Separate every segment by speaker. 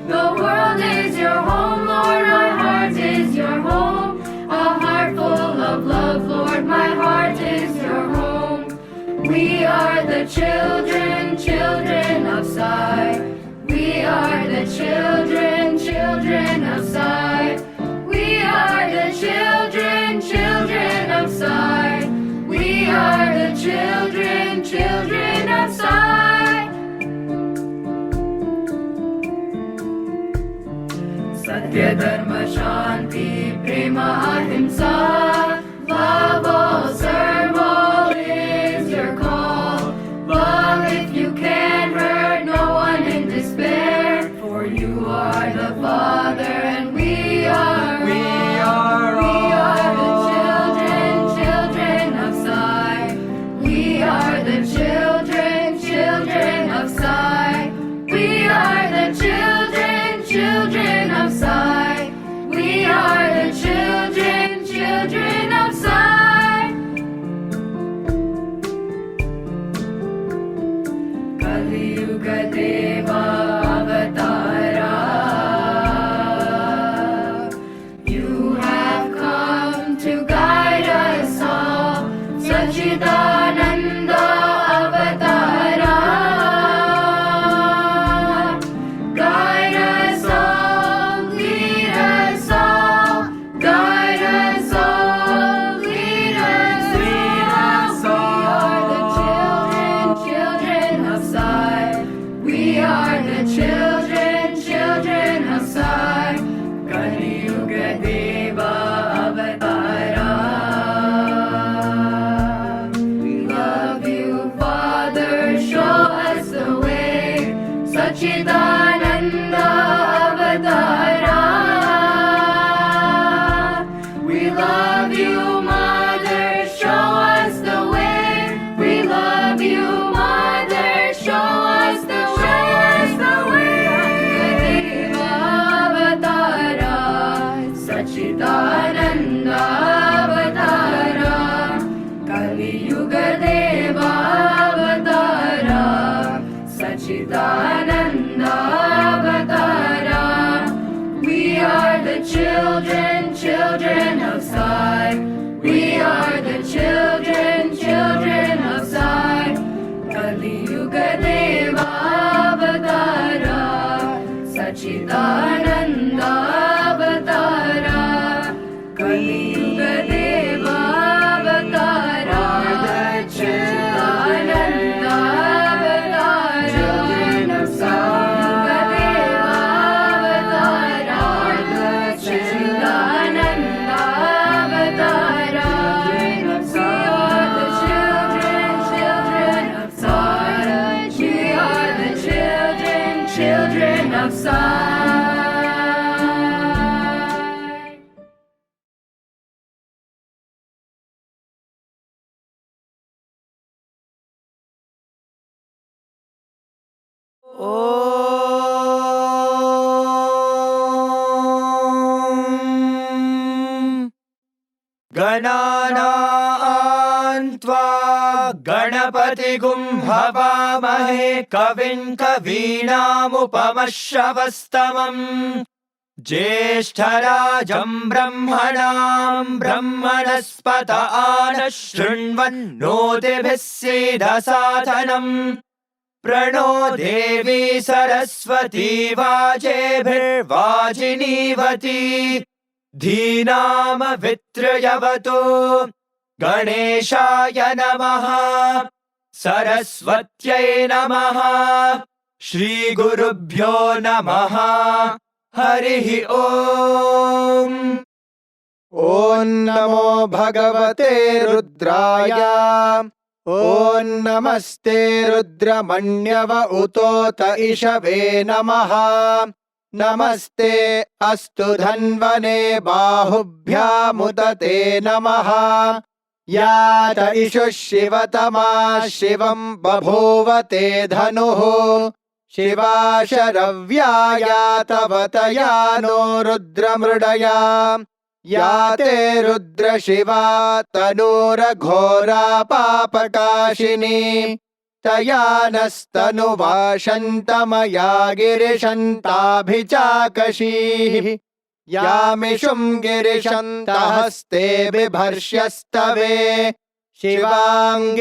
Speaker 1: The world is your home, Lord, our heart is your home. A heart full of love, Lord, my heart is your home. We are the children, children of Sai. We are the children, children of Sai. We are the children, children of Sai. We are the children, children of Sai. Satya, Dharma, Shanti, Prema, Ahimsa. Love all, serve all is your call. Love if you can, hurt no one in despair. For you are the Father and we are the children, children of Sai. We are the children, children of Sai. We are the children, children of Sai. We are the children, children of Sai. Kali Yuga Deva Avatara. You have come to guide us all. Sachidananda Avatara. Guide us all, lead us all. Guide us all, lead us all. We are the children, children of Sai. We are the children, children of Sai. Kali Yuga Deva Avatara. We love you, Father, show us the way. Sachidananda Avatara. We love you, Mother, show us the way. We love you, Mother, show us the way. Deva Avatara, Sachidananda Avatara. Kali Yuga Deva Avatara, Sachidananda Avatara. We are the children, children of Sai. We are the children, children of Sai. Kali Yuga Deva Avatara, Sachidananda Avatara. Kali Yuga Deva Avatara, Sachidananda Avatara. Children of Sai. Sachidananda Avatara. We are the children, children of Sai. We are the children, children of Sai.
Speaker 2: गणानां त्वा गणपतिगुं हवामहे कविं कवीनामुपमश्रवस्तमम् ज्येष्ठराजं ब्रह्मणां ब्रह्मणस्पत आनः शृण्वन्नोतिभिः सीदसादनम् प्रणो देवी सरस्वती वाजेभिर्वाजिनीवती धीनामवित्रयवतु गणेशाय नमः सरस्वत्यै नमः श्रीगुरुभ्यो नमः हरिः ओम्।
Speaker 3: ॐ नमो भगवते रुद्राय। ॐ नमस्ते रुद्रमण्यव उतोत इषवे नमः। नमस्ते अस्तु धन्वने बाहुभ्यामुदते नमः। यात इषुः शिवतमा शिवं बभूवते धनुः। शिवा शरव्यायातवतया नो रुद्रमृडया। याते रुद्रशिवा तनूरघोरा पापकाशिनी। तया नस्तनुवाशन्तमया गिरिशन्ताभिचाकशीः यामिषुं गिरिशन्तहस्ते बिभर्ष्यस्तवे शिवाङ्गिरित्रतां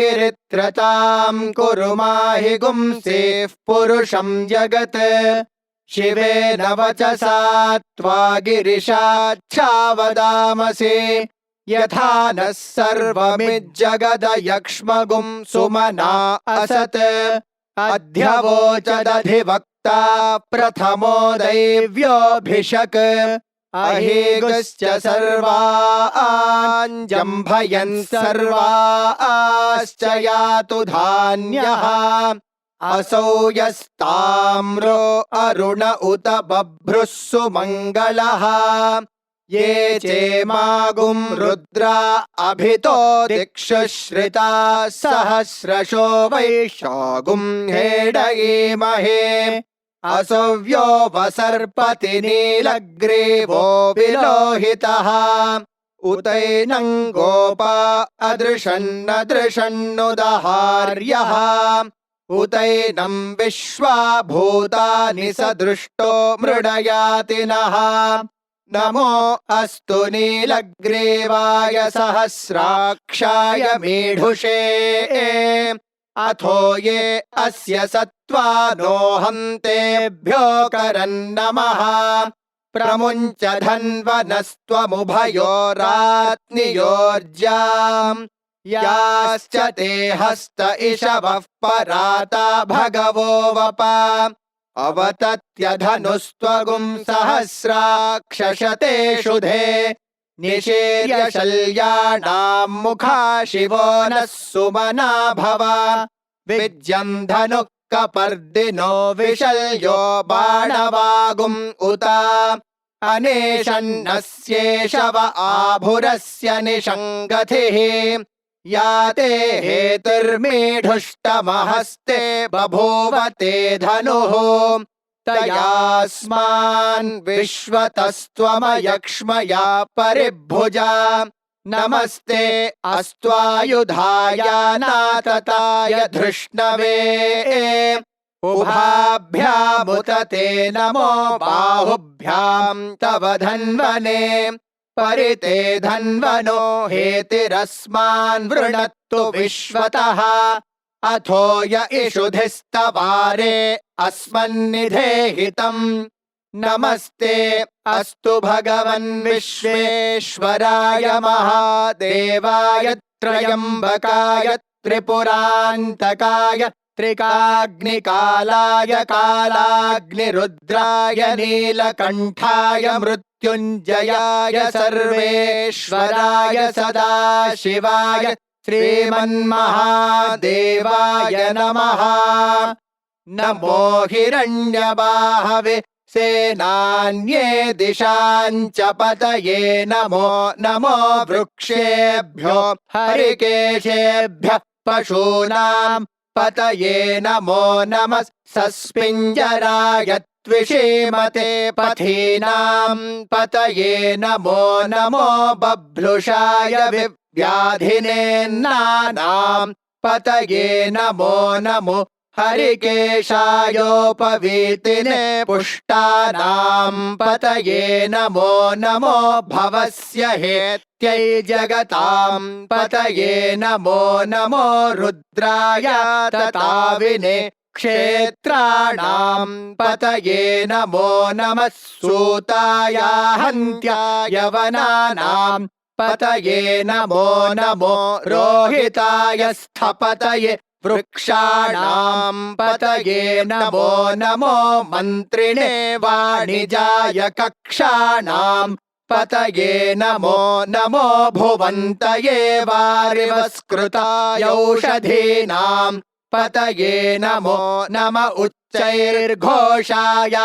Speaker 3: कुरु माहि गुंसेः पुरुषं जगत् शिवेन वचसा त्वा गिरिशाच्छावदामसे यथा नः सर्वमिज्जगदयक्ष्मगुं सुमना असत् अध्यवोचदधिवक्ता प्रथमो दैव्योऽभिषक् अहेगश्च सर्वाञ्जम्भयन् सर्वाश्च यातु धान्यः असौ यस्ताम्रो अरुण उत बभ्रुः सुमङ्गलः ये चेमागुं रुद्रा अभितो दिक्षुश्रिता सहस्रशो वैशागुं हेडयेमहे असव्यो वसर्पति नीलग्रीवो विलोहितः उतैनं गोपा अदृशन्नदृशन्नुदहार्यः उतैनं विश्वा भूतानि सदृष्टो मृडयाति नः नमो अस्तु नीलग्रीवाय सहस्राक्षाय मीढुषे अथो ये अस्य सत्त्वानो हन्तेभ्यो करन्नमः प्रमुञ्च धन्वनस्त्वमुभयोरात्नियोर्जाम् याश्च ते हस्त इषवः पराता भगवो वप अवतत्यधनुस्त्वगुं सहस्राक्षशते शुधे निशीर्य शल्याणां मुखा शिवो नः सुमना भव विज्यं धनुः कपर्दिनो विशल्यो बाणवागुम् उत अनेशन्नस्येषव आभुरस्य निषङ्गतिः याते हेतुर्मीढुष्टमहस्ते बभूव ते धनुः तयास्मान् विश्वतस्त्वमयक्ष्मया परिभुजा नमस्ते अस्त्वायुधाय नातताय धृष्णवे उभाभ्यामुत ते नमो बाहुभ्यां तव धन्वने परिते धन्वनो हेतिरस्मान् वृणत्तु विश्वतः अथो य इषुधिस्तवारे अस्मन्निधेहितम् नमस्ते अस्तु भगवन् विश्वेश्वराय महादेवाय त्रयम्बकाय त्रिपुरान्तकाय त्रिकाग्निकालाय कालाग्निरुद्राय नीलकण्ठाय मृत्युञ्जयाय सर्वेश्वराय सदाशिवाय श्रीमन्महादेवाय नमः नमो हिरण्यबाहवे सेनान्ये दिशाञ्च पतये नमो नमो वृक्षेभ्यो हरिकेशेभ्यः पशूनां पतये नमो नमः सस्पिञ्जराय त्विषीमते पथीनां पतये नमो नमो बभ्रुषाय व्याधिनेन्नानां पतये नमो नमो हरिकेशायोपवीतिने पुष्टानां पतये नमो नमो भवस्य हेत्यै जगतां पतये नमो नमो रुद्राय तताविने क्षेत्राणां पतये नमो नमः सूताय हन्त्याय वनानां पतये नमो नमो रोहिताय स्थपतये वृक्षाणां पतये नमो नमो मन्त्रिणे वाणिजाय कक्षाणां पतये नमो नमो भुवन्तये वारिवस्कृताय औषधीनां पतये नमो नम उच्चैर्घोषाय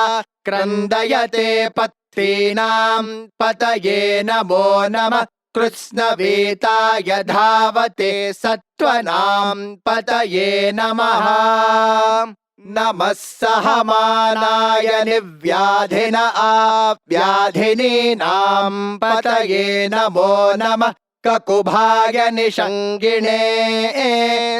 Speaker 3: क्रन्दयते पत्रीणां पतये नमो नमः कृत्स्नवेताय धावते सत्त्वनां पतये नमः नमः सहमानाय निव्याधिन आव्याधिनीनां पतये नमो नमः ककुभाय निषङ्गिणे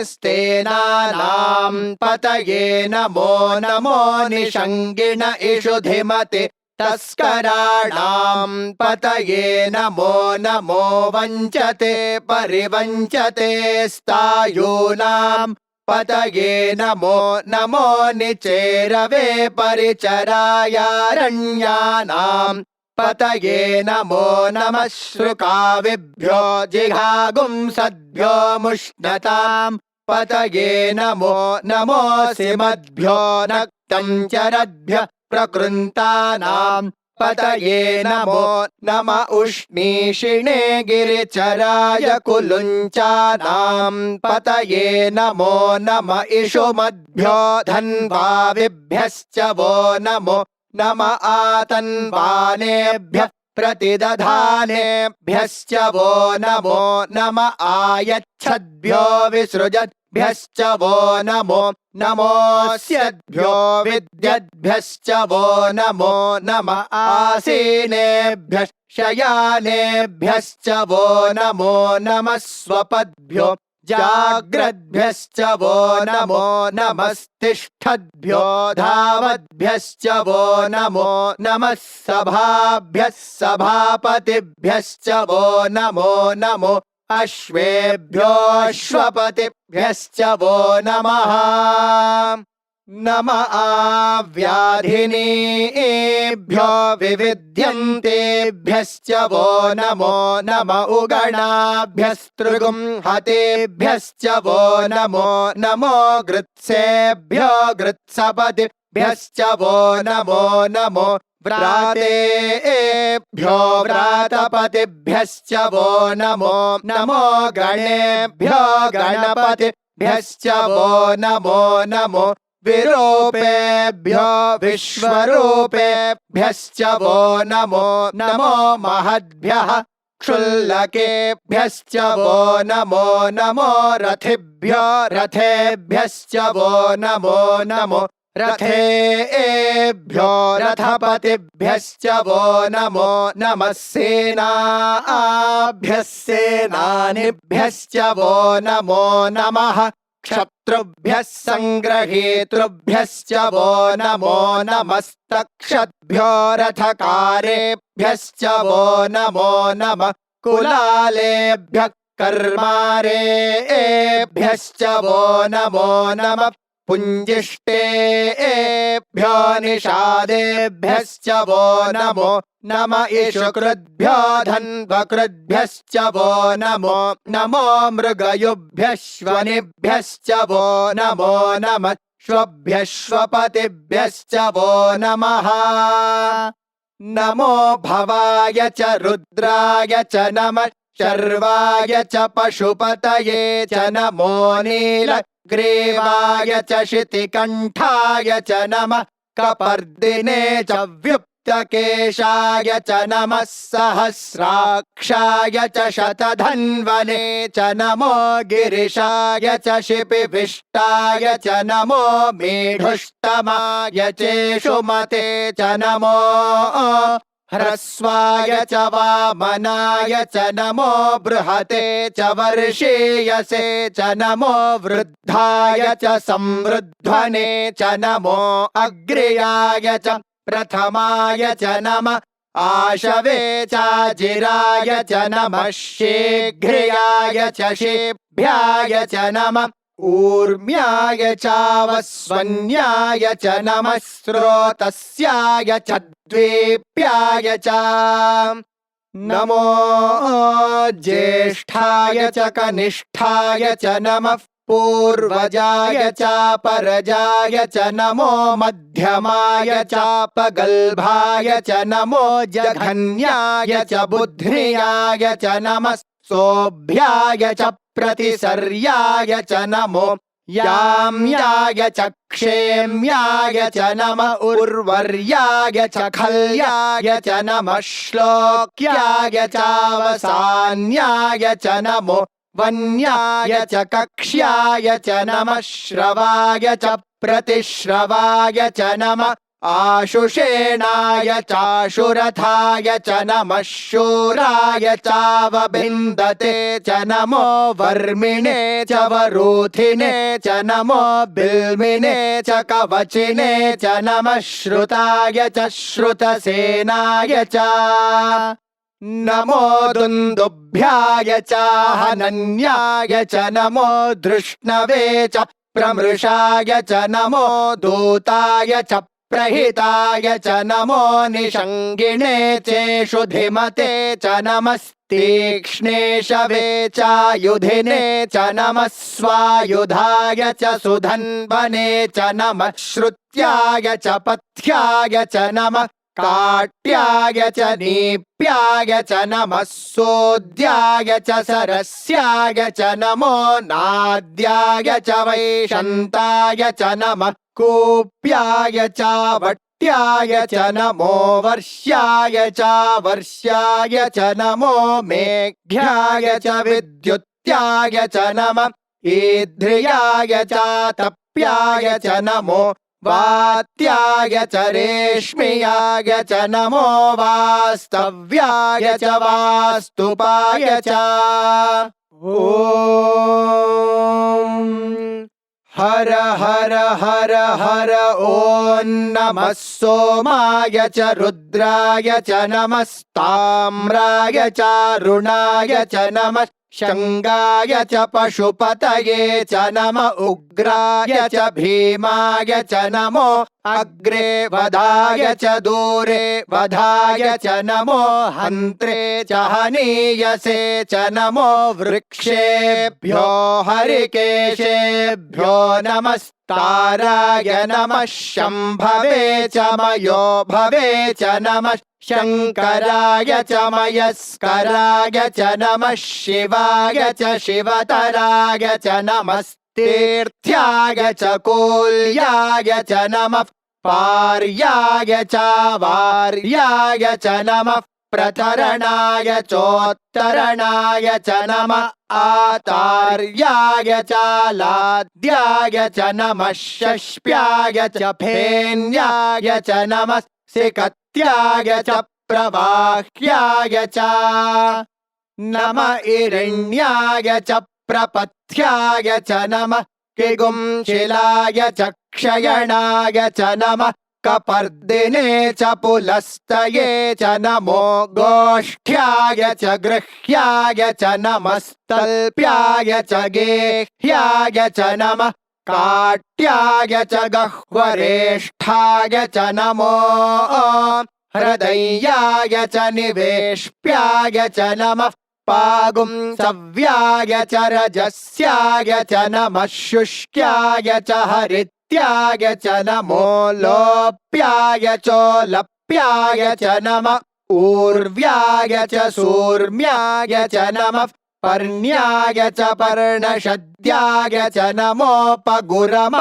Speaker 3: स्तेनानां पतये नमो नमो निषङ्गिण इषुधिमते तस्कराणां पतये नमो नमो वञ्चते परिवञ्चते स्तायूनां पतये नमो नमो निचेरवे परिचरायारण्यानां पतये नमो नमः श्रुकाविभ्यो जिघागुंसद्भ्यो मुष्णतां पतये नमो नमोऽसिमद्भ्यो नक्तं चरद्भ्यः प्रकृन्तानां पतये नमो नम उष्णीषिणे गिरिचराय कुलुञ्चानां पतये नमो नम इषुमद्भ्यो धन्वाविभ्यश्च वो नमो नम आतन्वानेभ्यः प्रतिदधानेभ्यश्च वो नमो नम आयच्छद्भ्यो विसृजद्भ्यश्च वो नमो नमोऽस्यद्भ्यो विद्यद्भ्यश्च वो नमो नम आसीनेभ्यः शयानेभ्यश्च वो नमो नमः स्वपद्भ्यो जाग्रद्भ्यश्च वो नमो नमस्तिष्ठद्भ्यो धावद्भ्यश्च वो नमो नमः सभाभ्यः सभापतिभ्यश्च वो नमो नमो अश्वेभ्योऽश्वपतिभ्यश्च वो नमः नम आव्याधिनीभ्यो विविध्यन्तेभ्यश्च वो नमो नम उगणाभ्यस्त्रिगुंहतेभ्यश्च वो नमो नमो गृत्सेभ्यो गृत्सपतिभ्यश्च वो नमो नमो व्रातेभ्यो व्रातपतिभ्यश्च वो नमो नमो गणेभ्यो गणपतिभ्यश्च वो नमो नमो विरूपेभ्यो विश्वरूपेभ्यश्च वो नमो नमो महद्भ्यः क्षुल्लकेभ्यश्च वो नमो नमो रथिभ्यो रथेभ्यश्च वो नमो नमो रथेभ्यो रथपतिभ्यश्च वो नमो नमः सेनाभ्यः सेनानिभ्यश्च वो नमो नमः क्षत्रुभ्यः सङ्ग्रहेतृभ्यश्च वो नमो नमस्तक्षद्भ्यो रथकारेभ्यश्च वो नमो नमः कुलालेभ्यः कर्मारेभ्यश्च वो नमो नमः पुञ्जिष्टेभ्यो निषादेभ्यश्च वो नमो नम इषुकृद्भ्यो धन्वकृद्भ्यश्च वो नमो नमो मृगयुभ्यश्वनिभ्यश्च वो नमो नमः श्वभ्यश्वपतिभ्यश्च वो नमः नमो भवाय च रुद्राय च नमः शर्वाय च पशुपतये च नमो नीलग्रीवाय च शितिकण्ठाय च नमः कपर्दिने च व्युप्तकेशाय च नमः सहस्राक्षाय च शतधन्वने च नमो गिरिशाय च शिपिविष्टाय च नमो मेढुष्टमाय चेषुमते च नमो ह्रस्वाय च वामनाय च नमो बृहते च वर्षीयसे च नमो वृद्धाय च संवृध्वने च नमो अग्र्याय च प्रथमाय च नमः आशवे चाजिराय च नमः शीघ्र्याय च शेभ्याय च नमः ऊर्म्याय चावस्वन्याय च नमः स्रोतस्याय च द्वीप्याय च नमो ज्येष्ठाय च कनिष्ठाय च नमः पूर्वजाय चापरजाय च नमो मध्यमाय चापगल्भाय च नमो जघन्याय च बुद्ध्याय च नमः सोऽभ्याय च प्रतिसर्याय च नमो याम्याय च क्षेम्याय च नमः उर्वर्याय च खल्याय च नमः श्लोक्याय चावसान्याय च नमो वन्याय च कक्ष्याय च नमः श्रवाय च प्रतिश्रवाय च नमः आशुषेणाय चाशुरथाय च नमः शूराय चावबिन्दते च नमो वर्मिणे च वरूथिने च नमो बिल्मिने च कवचिने च नमः श्रुताय च श्रुतसेनाय च नमो दुन्दुभ्याय च हनन्याय च नमो धृष्णवे च प्रमृषाय च नमो दूताय च प्रहिताय च नमो निषङ्गिणे चेषुधिमते च नमस्तीक्ष्णेशवे चायुधिने च नमः स्वायुधाय च सुधन्वने च नमः श्रुत्याय च पथ्याय च नमः काट्याय च नीप्याय च नमः सोद्याय च सरस्याय च नमो नाद्याय च वैशन्ताय च नमः कूप्याय च वट्याय च नमो वर्ष्याय च वर्ष्याय च नमो मेघ्याय च विद्युत्याय च नमः ईध्र्याय च तप्याय च नमो वात्याय च रेश्म्याय च नमो वास्तव्याय च वास्तुपाय च ॐ हर हर हर हर ॐ नमः सोमाय च रुद्राय च नमस्ताम्राय च रुणाय च नमः शङ्गाय च पशुपतये च नम उग्राय च भीमाय च नमो अग्रे वधाय च दूरे वधाय च नमो हन्त्रे च हनीयसे च नमो वृक्षेभ्यो हरिकेशेभ्यो नमस्ताराय नमः शम्भवे च मयो भवे च नमः शङ्कराय च मयस्कराय च नमः शिवाय च शिवतराय च नमस्तीर्थ्याय च कूल्याय च नमः पार्याय च वार्याय च नमः प्रतरणाय चोत्तरणाय च नमः आतार्याय च लाद्याय च नमः शष्प्याय च फेन्याय च नमः सिकत्याय च प्रवाह्याय च नम इरण्याय च प्रपथ्याय च नमः किगुंशिलाय च क्षयणाय च नमः कपर्दिने च पुलस्तये च नमो गोष्ठ्याय च गृह्याय च नमस्तल्प्याय च गेह्याय च नमः काट्याय च गह्वरेष्ठाय च नमो हृदयाय च निवेश्प्याय च नमः पागुंसव्याय च रजस्याय च नमः शुष्क्याय च हरित्याय च नमो लोप्याय चोलप्याय च नमः ऊर्व्याय च सूर्म्याय च नमः पर्ण्याय च पर्णशद्याय च नमोपगुरमाणाय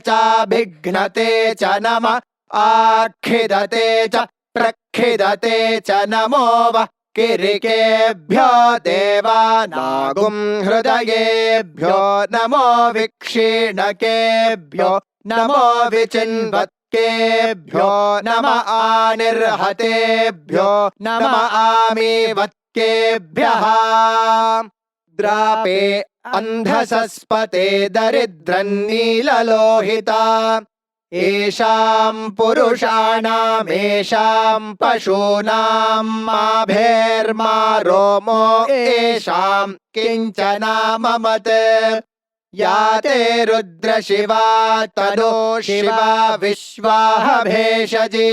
Speaker 3: चाभिघ्नते च नमः आखिदते च प्रखिदते च नमो वः किरिकेभ्यो देवानागुं हृदयेभ्यो नमो विक्षीणकेभ्यो नमो विचिन्वत्केभ्यो नम आनिर्हतेभ्यो नम आमीवत्केभ्यः द्रापे अन्धसस्पते दरिद्रन्नीललोहिता येषां पुरुषाणामेषां पशूनां माभेर्मा रोमो येषां किञ्चनाममत् या ते रुद्रशिवा तनो शिवा विश्वाह भेषजी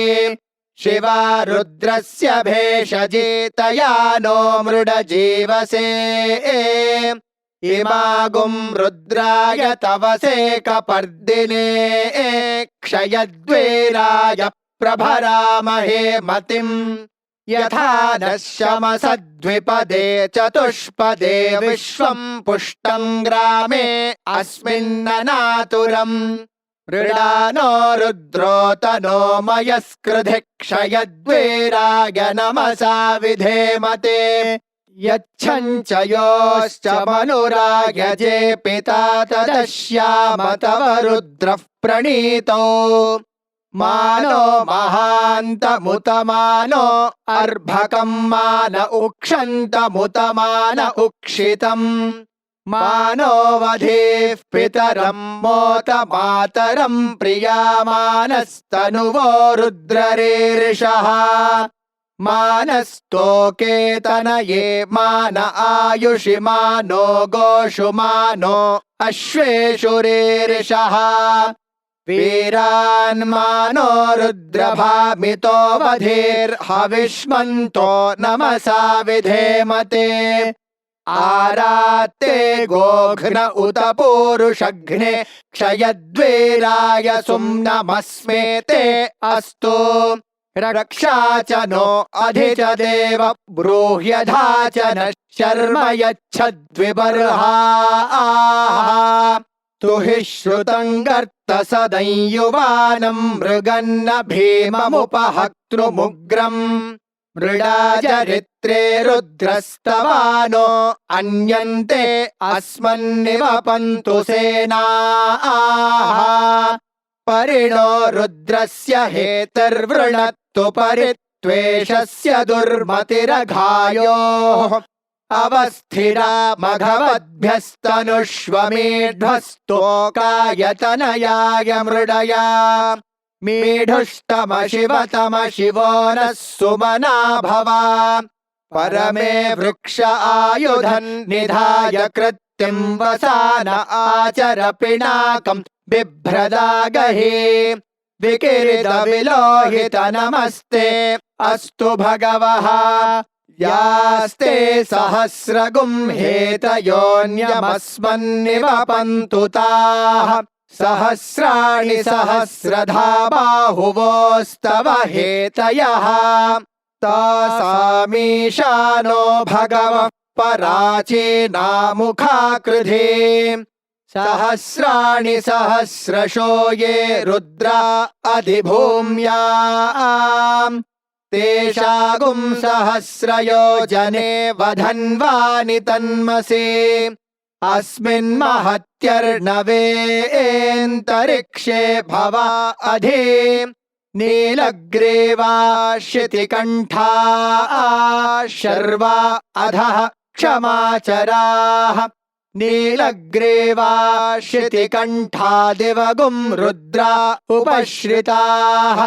Speaker 3: शिवा रुद्रस्य भेषजी तया नो मृडजीवसे इमागुं रुद्राय तवसे कपर्दिने क्षयद्वेराय प्रभरामहे मतिम् यथा नः शमसद्विपदे चतुष्पदे विश्वं पुष्टं ग्रामे अस्मिन्ननातुरम् मृडानो रुद्रो तनो मयस्कृधि क्षयद्वेराय नमसा विधेमते यच्छञ्च योश्च मनुरायजे पिता तदश्याम तव रुद्रः प्रणीतो मानो महान्तमुतमानो अर्भकं मान उक्षन्तमुतमान उक्षितम् मानो वधेः पितरं मोत मातरं प्रियामानस्तनुवो रुद्ररीरिषः मानस्तोकेतनये मान आयुषि मानो गोषु मानो अश्वेषु रीरिषः वीरान्मानो रुद्रभामितो वधेर्हविष्मन्तो नमसा विधेमते आरात्ते गोघ्न उत पूरुषघ्ने क्षयद्वीराय सुम्नमस्मे ते अस्तु रक्षा च नो अधि च देव ब्रूह्यधा च न शर्म यच्छद्विबर्हाः तुहि श्रुतं गर्तसदंयुवानं मृगन्न भीममुपहक्तृमुग्रम् मृडाचरित्रे रुद्रस्तवानो अन्यन्ते अस्मन्निवपन्तु सेनाः परिणो रुद्रस्य हेतर्वृणत्तु परित्वेषस्य दुर्मतिरघायोः अवस्थिरा मघवद्भ्यस्तनुष्वमेढ्वस्तोकायतनयाय मृडया मेढुष्टमशिवतमशिवो नः सुमना भवा परमे वृक्ष आयुधन् निधाय कृत्तिं वसान आचर पिनाकं बिभ्रदागहि विकिरितविलोहित नमस्ते अस्तु भगवः यास्ते सहस्रगुं हेतयोऽन्यमस्मन्निवपन्तु ताः सहस्राणि सहस्रधा बाहुवोस्तव हेतयः तासामीशानो भगवः पराचीनामुखाकृधे सहस्राणि सहस्रशो ये रुद्रा अधिभूम्याम् तेषागुं सहस्रयोजने वधन्वानि तन्मसे अस्मिन्महत्यर्णवेऽन्तरिक्षे भवा अधि नीलग्रीवा शितिकण्ठा शर्वा अधः क्षमाचराः नीलग्रीवा शितिकण्ठा दिवगुं रुद्रा उपश्रिताः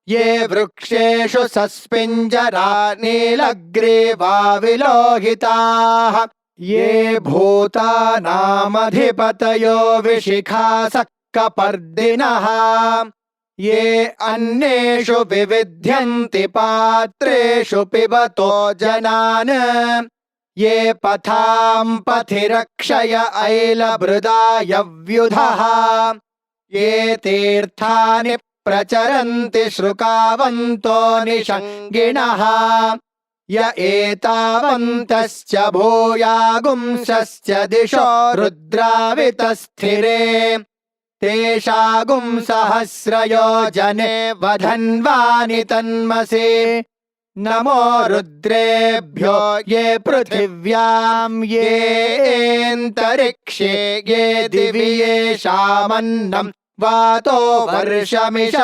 Speaker 3: ये वृक्षेषु सस्पिञ्जरा नीलग्रीवा विलोहिताः ये भूतानामधिपतयो विशिखासः कपर्दिनः ये अन्येषु विविध्यन्ति पात्रेषु पिबतो जनान् ये पथां पथि रक्षय ऐलभृदायव्युधः ये तीर्थानि प्रचरन्ति श्रुकावन्तो निषङ्गिणः य एतावन्तश्च भूयागुंसश्च दिशो रुद्रावितस्थिरे तेषागुं सहस्रयोजने वधन्वानि तन्मसे नमो रुद्रेभ्यो ये पृथिव्यां येऽन्तरिक्षे ये दिवि येषामन्नं वातो वर्षमिषभस्तेभ्यो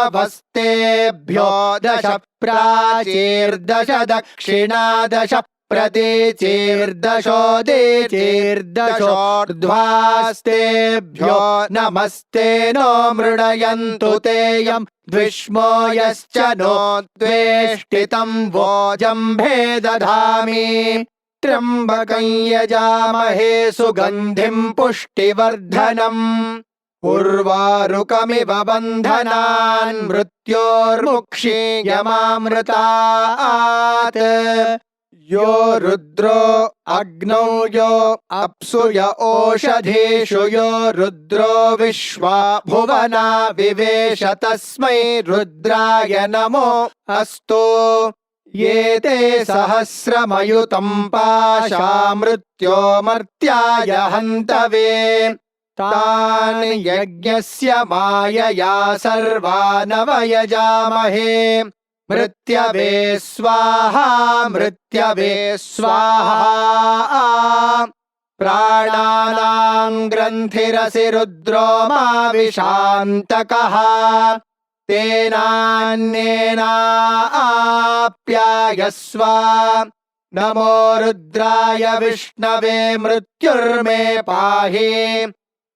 Speaker 3: दश प्राचीर्दश दक्षिणादश प्रतीचीर्दशोदीचीर्दशोर्ध्वास्तेभ्यो नमस्ते नो मृडयन्तु तेयं द्विष्मो यश्च नो द्वेष्टितं वोजम्भे दधामि त्र्यम्बकं यजामहे सुगन्धिं पुष्टिवर्धनम् उर्वारुकमिव बन्धनान् मृत्योर्मुक्षीयमामृतात् यो रुद्रो अग्नौ यो अप्सु य ओषधीषु यो रुद्रो विश्वा भुवना विवेश तस्मै रुद्राय नमो अस्तु ये ते सहस्रमयुतं पाशा मृत्योमर्त्याय हन्तवे तान् यज्ञस्य मायया सर्वानवयजामहे मृत्यवे स्वाहा मृत्यवे स्वाहा प्राणानां ग्रन्थिरसि रुद्रो मा विशान्तकः तेनान्येनाप्यायस्व नमो रुद्राय विष्णवे मृत्युर्मे पाहि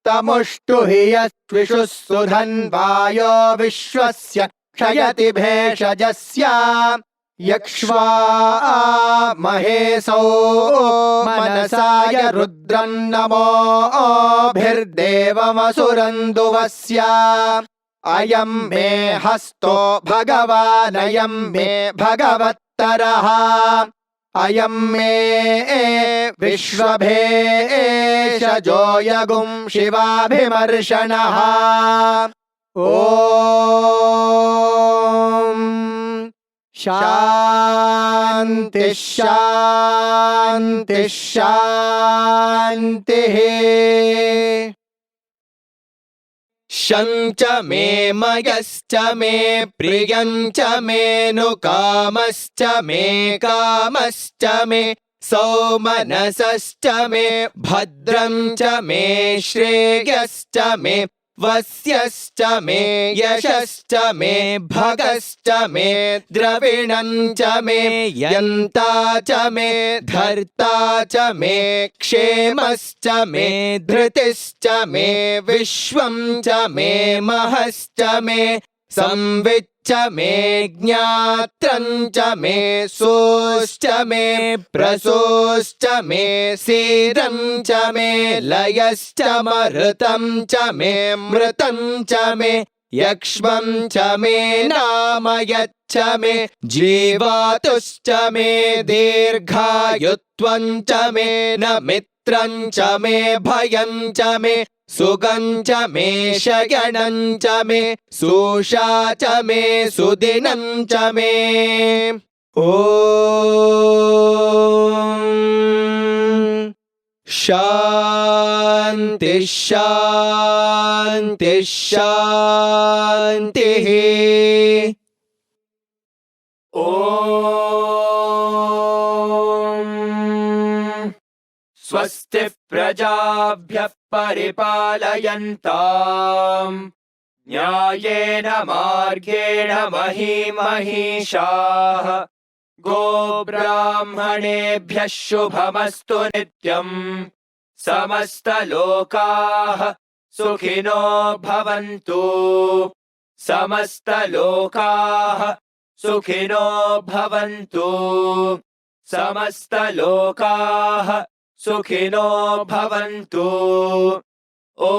Speaker 3: तमुष्टुहि यस्विषुः सुधन्वायो विश्वस्य क्षयति भेषजस्य यक्ष्वा महेशो मनसाय रुद्रं नमोभिर्देवमसुरन्दुवस्य अयं मे हस्तो भगवानयं मे भगवत्तरः अयं मे विश्वभेषजो यगुं शिवाभिमर्शनः ॐ शान्ति शान्ति शान्तिः
Speaker 2: शञ्च मे मयश्च मे प्रियञ्च मेऽनुकामश्च मे कामश्च मे सौमनसश्च मे भद्रं च मे श्रेयश्च मे वस्यश्च मे यशश्च मे भगश्च मे द्रविणं च मे यन्ता च मे धर्ता च मे क्षेमश्च मे धृतिश्च मे विश्वं च मे महश्च मे संविच्च मे ज्ञात्रं च मे सोश्च मे प्रसोश्च मे सीरं च मे लयश्च मरुतं च मे मृतं च मे यक्ष्मं च मे नामयच्च मे जीवातुश्च मे दीर्घायुत्वं च मे न मित्रं च मे भयं च मे सुगं च मे शयनं च मे सुषा च मे सुदिनं च मे ॐ शान्ति शान्ति शान्तिः ॐ स्वस्ति प्रजाभ्यः परिपालयन्ताम् न्यायेन मार्गेण महीमहीषाः गोब्राह्मणेभ्यः शुभमस्तु नित्यम् समस्तलोकाः सुखिनो भवन्तु समस्तलोकाः सुखिनो भवन्तु समस्तलोकाः सुखिनो भवन्तु ॐ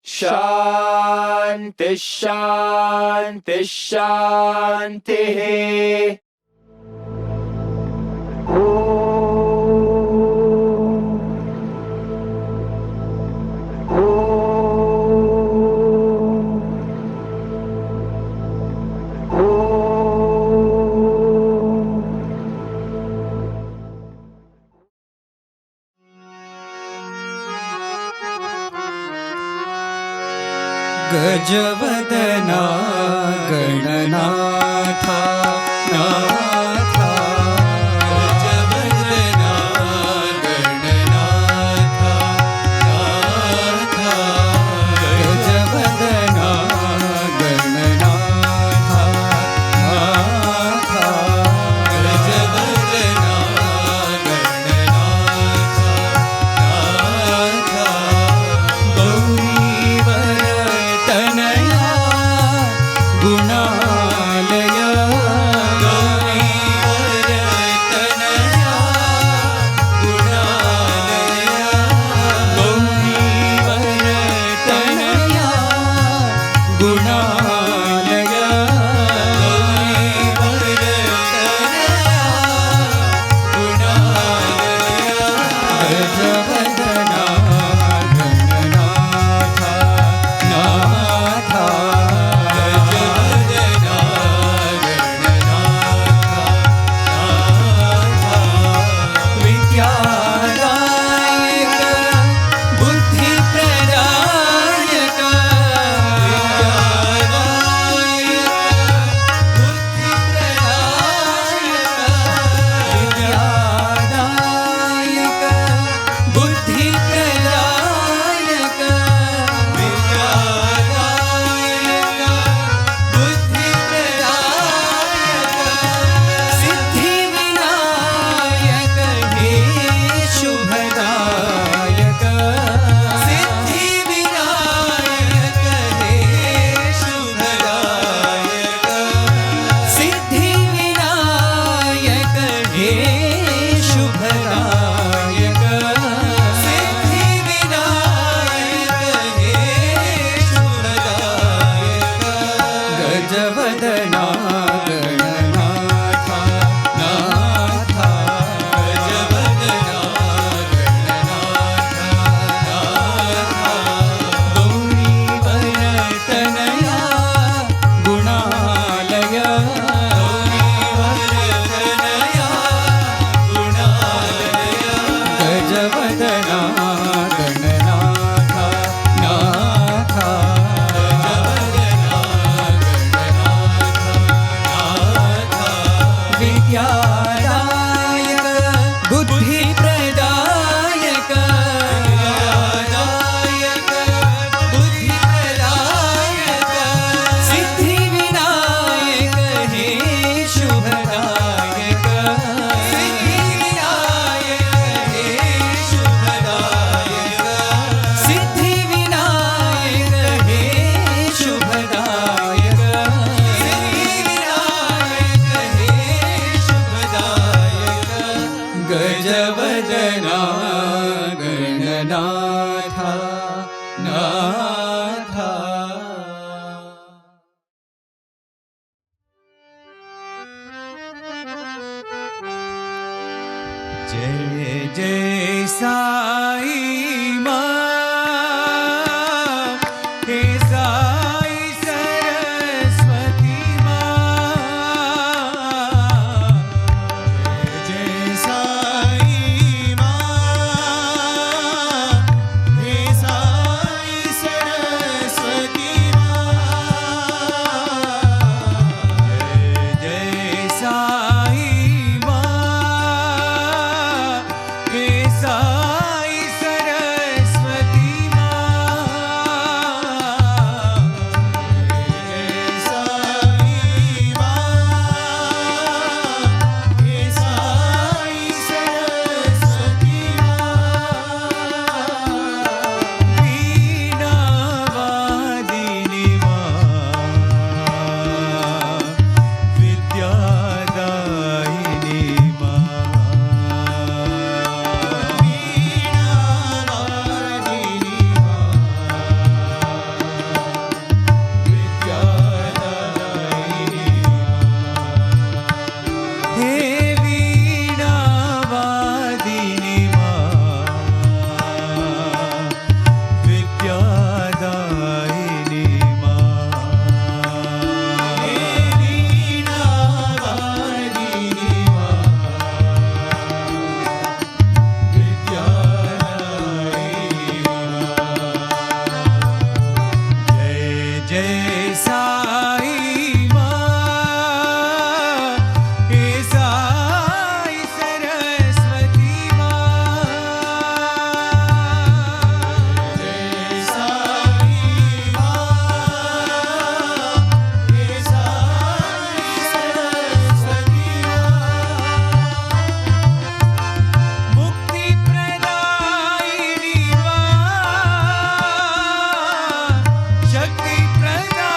Speaker 2: शान्ति शान्ति शान्तिः
Speaker 4: गजवदना गणनाथा नाथा गजवदना गणनाथा नाथा गजवदना गणनाथा नाथा गजवदना गणनाथा गौरीवर तनया गुणालया साई माँ, हे साई सरस्वती माँ, जय साई माँ, हे साई सरस्वती माँ, जय साई माँ, हे साई सरस्वती शक्ति प्रदायिनी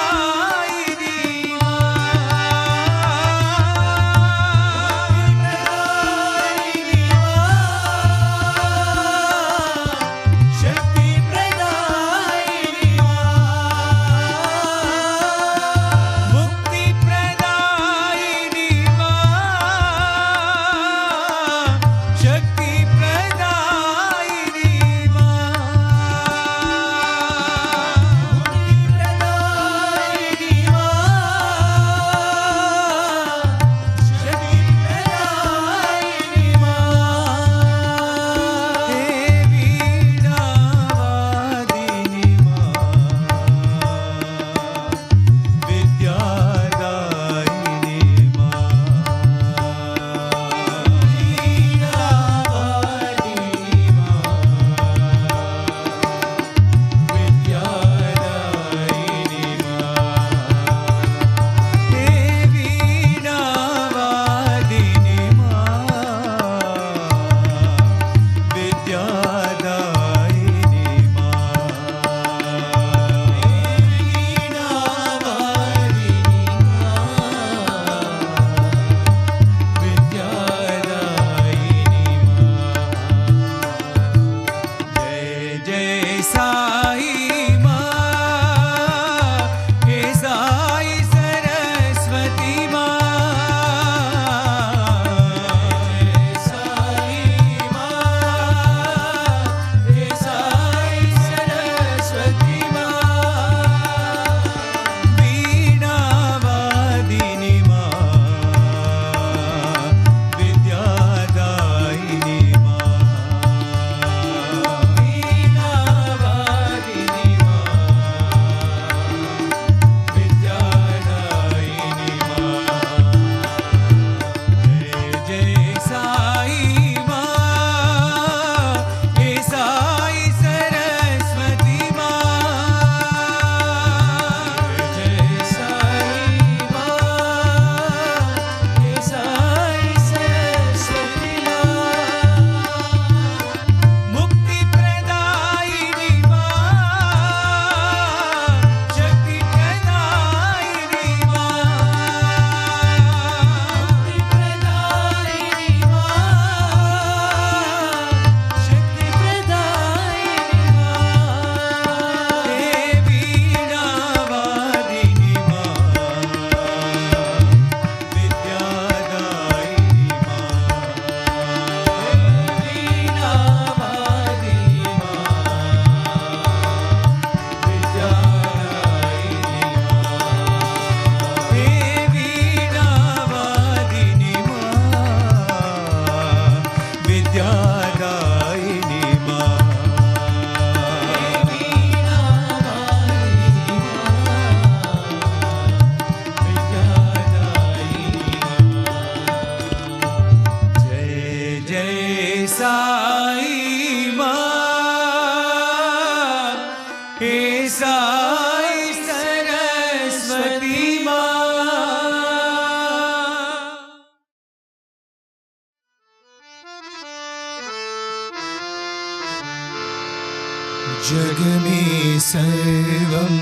Speaker 4: जगमे सर्वं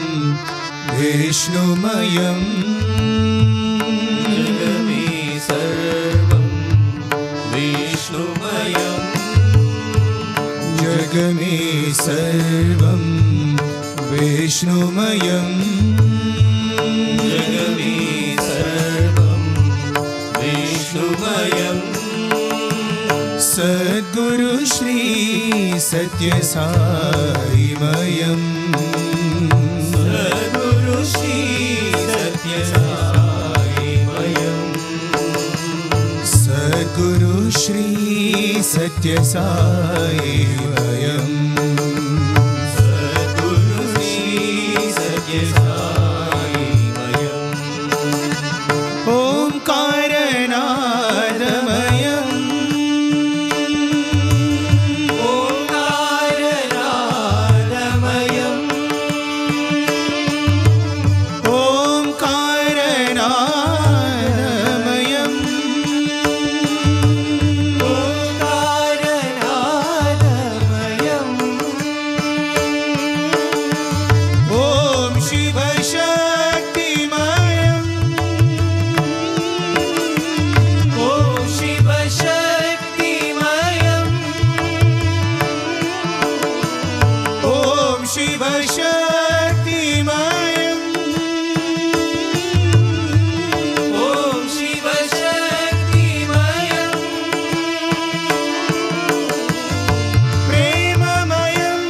Speaker 4: विष्णुमयं
Speaker 2: जगमे सर्वं विष्णुमयं
Speaker 4: जगमे सर्वं विष्णुमयं
Speaker 2: जगमे सर्वं विष्णुमयं
Speaker 4: सद्गुरु श्री सत्यसाईमयं
Speaker 2: सद्गुरु श्री सत्यसाईमयं
Speaker 4: सद्गुरु श्री सत्यसाईमयं
Speaker 2: सद्गुरु श्री सत्यसाईमयं
Speaker 4: ओंकारनादमयं
Speaker 2: ओंकारनादमयं
Speaker 4: ओंकारनादमयं
Speaker 2: ओंकारनादमयं
Speaker 4: ॐ शिवशक्तिमयं
Speaker 2: ॐ शिवशक्तिमयं
Speaker 4: ॐ शिवशक्तिमयं
Speaker 2: ॐ शिवशक्तिमयं
Speaker 4: प्रेममयं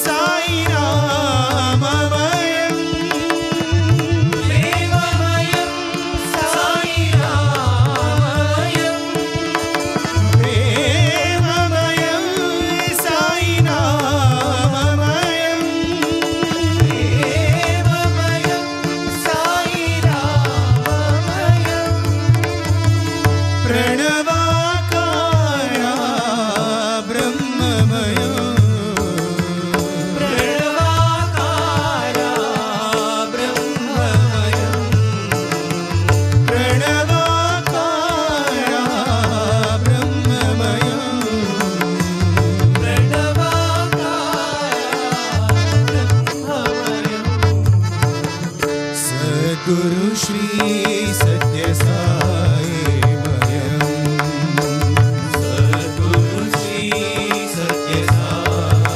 Speaker 4: साईनाममयं
Speaker 2: प्रेममयं साईनाममयं
Speaker 4: प्रेममयं साईनाममयं
Speaker 2: प्रेममयं साईनाममयं
Speaker 4: प्रणवाकारा ब्रह्ममयं
Speaker 2: प्रणवाकारा ब्रह्ममयं
Speaker 4: प्रणवाकारा ब्रह्ममयं सद्गुरु श्री सत्यसाईमयं
Speaker 2: सद्गुरु श्री सत्यसाईमयं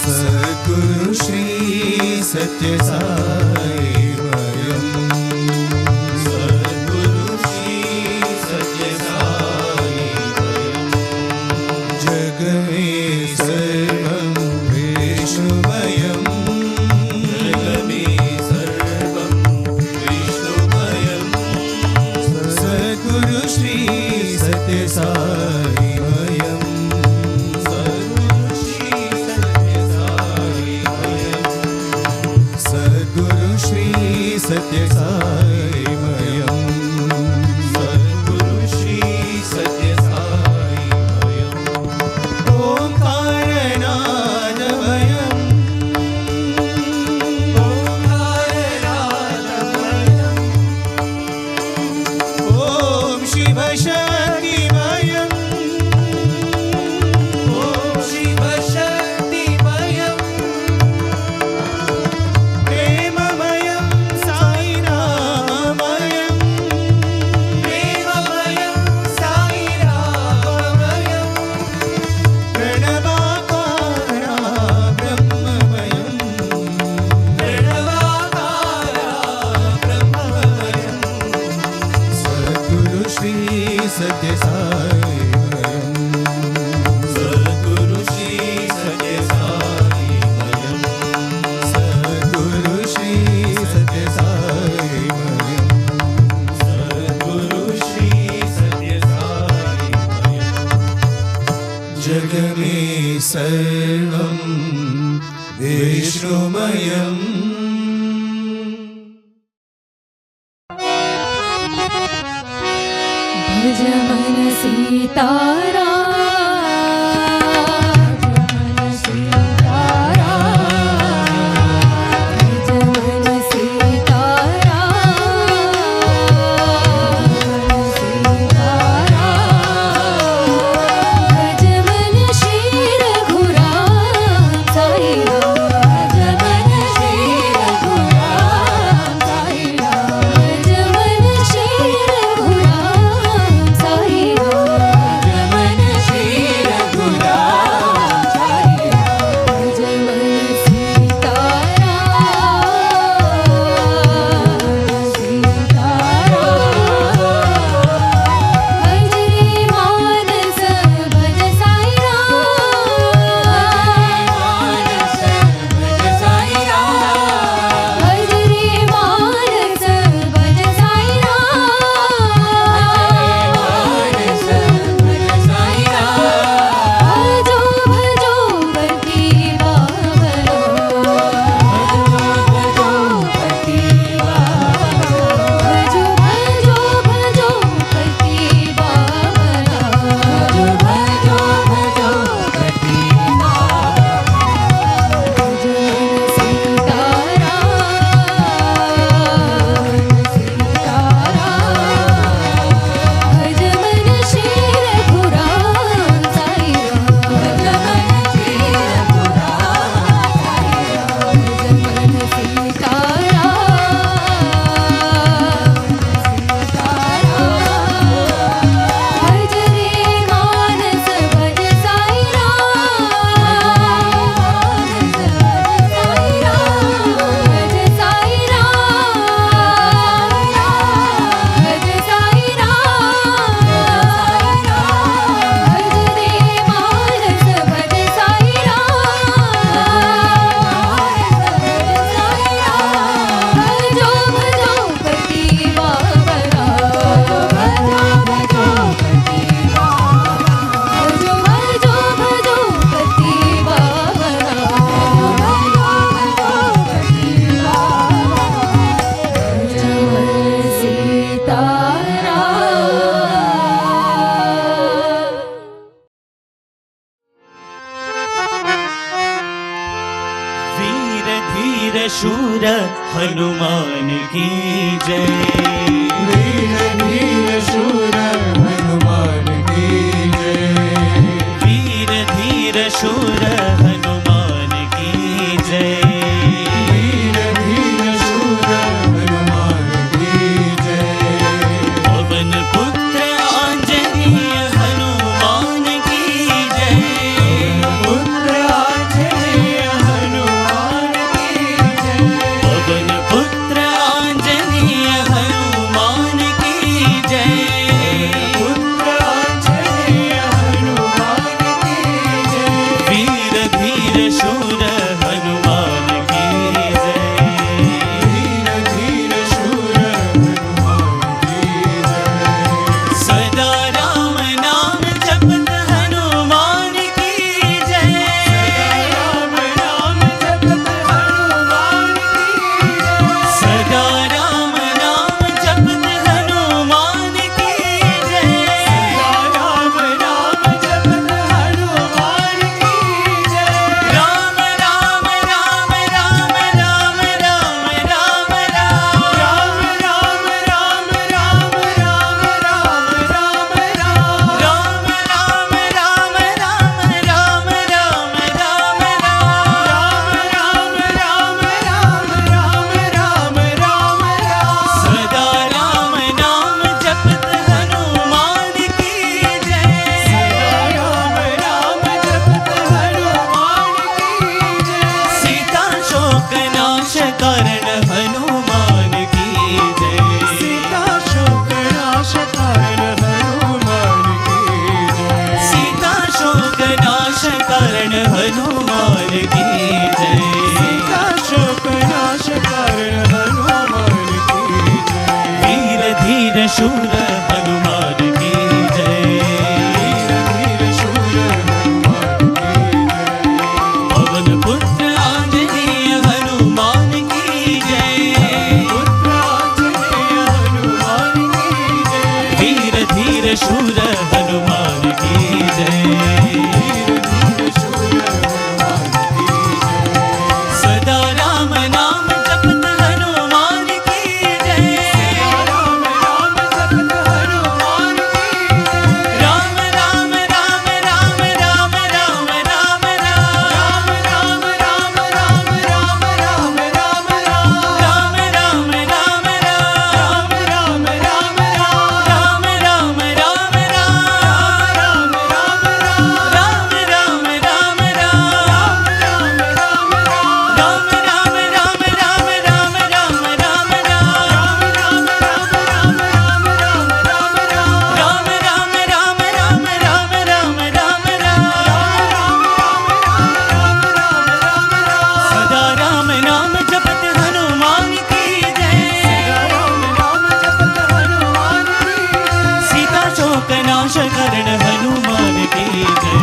Speaker 4: सद्गुरु श्री सत्यसाईमयं
Speaker 2: सद्गुरु श्री सत्यसाईमयं
Speaker 4: जगमे सर्वं विष्णुमयं
Speaker 2: जगमे सर्वं विष्णुमयं
Speaker 4: सद्गुरु श्री सत्यसाईमयं
Speaker 2: सद्गुरु श्री सत्यसाईमयं
Speaker 4: सद्गुरु श्री सत्यसाईमयं
Speaker 2: सद्गुरु श्री सत्यसाईमयं
Speaker 4: ओंकारनादमयं
Speaker 2: ओंकारनादमयं
Speaker 4: ॐ शिवशक्तिमयं
Speaker 2: ॐ शिवशक्तिमयं
Speaker 4: प्रेममयं साईनाममयं
Speaker 2: प्रेममयं साईनाममयं
Speaker 4: प्रणवाकारा ब्रह्ममयं
Speaker 2: प्रणवाकारा ब्रह्ममयं
Speaker 4: सद्गुरु श्री सत्यसाईमयं
Speaker 2: सद्गुरु श्री सत्यसाईमयं
Speaker 4: सद्गुरु श्री सत्यसाईमयं
Speaker 2: सद्गुरु श्री सत्यसाईमयं
Speaker 4: जगमे सर्वं विष्णुमयं
Speaker 1: भज मन सीतारा भज मन श्री रघुरा
Speaker 5: धीर शूर हनुमान की जय।
Speaker 4: वीर धीर शूर हनुमान की जय।
Speaker 5: वीर धीर शूर हनुमान की जय।
Speaker 4: वीर धीर शूर हनुमान की जय।
Speaker 5: पवन पुत्र आंजनेय हनुमान की जय।
Speaker 4: पुत्र आंजनेय हनुमान की जय।
Speaker 5: पवन पुत्र आंजनेय हनुमान की जय।
Speaker 4: पुत्र आंजनेय हनुमान की जय।
Speaker 5: वीर धीर शूर हनुमान की जय।
Speaker 4: वीर धीर शूर हनुमान की जय।
Speaker 5: सदा राम नाम जपत हनुमान की जय।
Speaker 4: राम नाम जपत हनुमान की जय।
Speaker 5: सदा राम नाम जपत हनुमान की जय।
Speaker 4: राम नाम जपत हनुमान की जय।
Speaker 5: राम राम राम राम राम राम राम राम।
Speaker 4: राम राम राम राम राम राम राम राम।
Speaker 5: राम राम राम राम राम राम राम राम।
Speaker 4: राम राम राम राम राम राम।
Speaker 5: सदा राम नाम जपत हनुमान की जय।
Speaker 4: राम नाम जपत हनुमान की जय।
Speaker 5: सीता शोक नाश करण हनुमान की जय।
Speaker 4: सीता शोक नाश करण हनुमान की जय।
Speaker 5: सीता शोक नाश करण हनुमान की जय।
Speaker 4: सीता शोक नाश करण हनुमान की जय।
Speaker 5: वीर धीर शूर हनुमान की जय।
Speaker 4: वीर धीर शूर हनुमान की जय।
Speaker 5: पवन पुत्र आंजनेय हनुमान की जय।
Speaker 4: पुत्र आंजनेय हनुमान की जय।
Speaker 5: वीर धीर शूर हनुमान की जय।
Speaker 4: वीर धीर शूर हनुमान की जय।
Speaker 5: सदा राम नाम जपत हनुमान की जय।
Speaker 4: राम नाम जपत हनुमान की जय।
Speaker 5: राम राम राम राम राम राम राम राम।
Speaker 4: राम राम राम राम राम राम राम राम।
Speaker 5: राम राम राम राम।
Speaker 4: राम राम राम राम।
Speaker 5: राम राम राम राम।
Speaker 4: राम राम राम राम।
Speaker 5: राम राम राम राम।
Speaker 4: राम राम राम राम।
Speaker 5: राम राम राम राम राम राम राम।
Speaker 4: राम राम राम राम राम राम राम राम।
Speaker 5: राम राम राम राम राम राम राम। सदा राम नाम जपत हनुमान की जय।
Speaker 4: राम नाम जपत हनुमान की जय।
Speaker 5: सीता शोक नाश करण हनुमान की जय।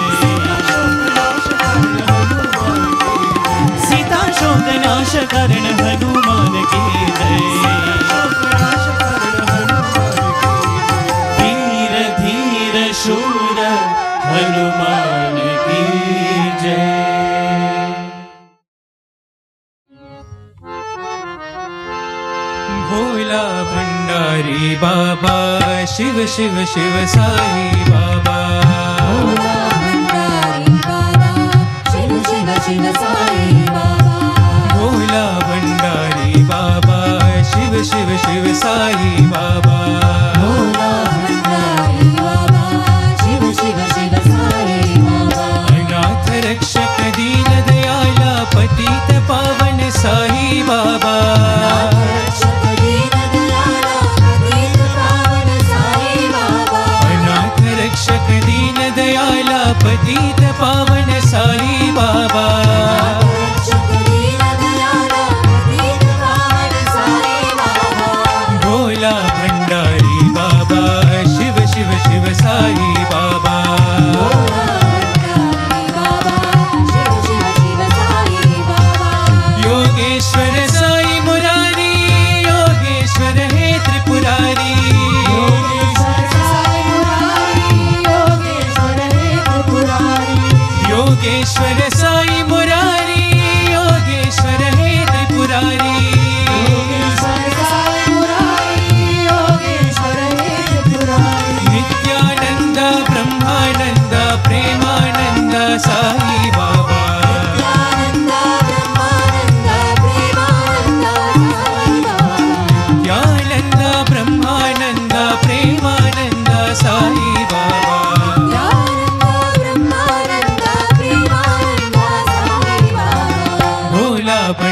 Speaker 5: सीता शोक नाश करण हनुमान की जय। वीर धीर शूर हनुमान की जय।
Speaker 4: भोला भंडारी बाबा शिव शिव शिव साई बाबा।
Speaker 1: भोला भंडारी बाबा शिव शिव शिव साई बाबा।
Speaker 4: भोला भंडारी बाबा शिव शिव शिव साई बाबा।
Speaker 1: भोला भंडारी बाबा शिव शिव शिव साई बाबा।
Speaker 4: अनाथ रक्षक दीन दयाला पतित पावन साई बाबा।
Speaker 1: रक्षक दीन दयाला पतित पावन साई बाबा।
Speaker 4: अनाथ रक्षक दीन दयाला पतित पावन साई बाबा।
Speaker 1: रक्षक दीन दयाला पतित पावन साई बाबा।
Speaker 4: भोला भंडारी बाबा शिव शिव शिव साई बाबा।
Speaker 1: भोला भंडारी बाबा शिव शिव शिव साई बाबा।
Speaker 4: योगेश्वर साई मुरारी योगेश्वर हे त्रिपुरारी।
Speaker 1: योगेश्वर साई मुरारी योगेश्वर हे त्रिपुरारी।
Speaker 4: योगेश्वर साई मुरारी योगेश्वर हे त्रिपुरारी।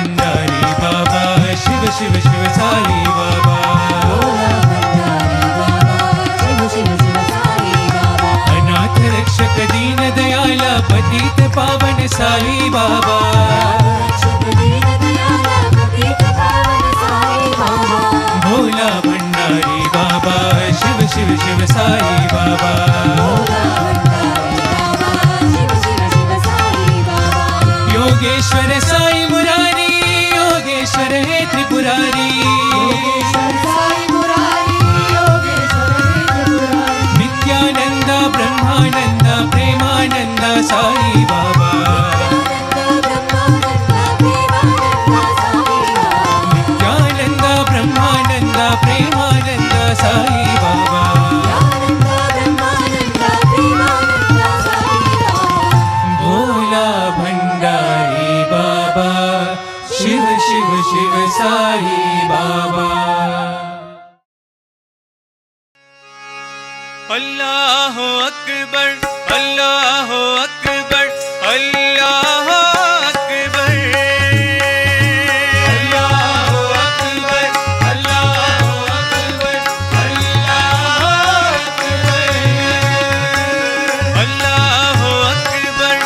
Speaker 5: भंडारी बाबा शिव शिव शिव साई बाबा अनाथ रक्षक दीन दयाला पतित पावन साई बाबा भोला भंडारी बाबा शिव शिव शिव साई बाबा योगेश्वर साई मुरारी योगेश्वर है त्रिपुरारी नित्यानंद ब्रह्मानंद प्रेमानंद साई बाबा नित्यानंद ब्रह्मानंद प्रेमानंद साई बाबा भोला भंडारी बाबा शिव शिव शिव साई बाबा अल्लाह अकबर अल्लाह अकबर अल्लाह अकबर अल्लाह अकबर अल्लाह अकबर अल्लाह अकबर अल्लाह अकबर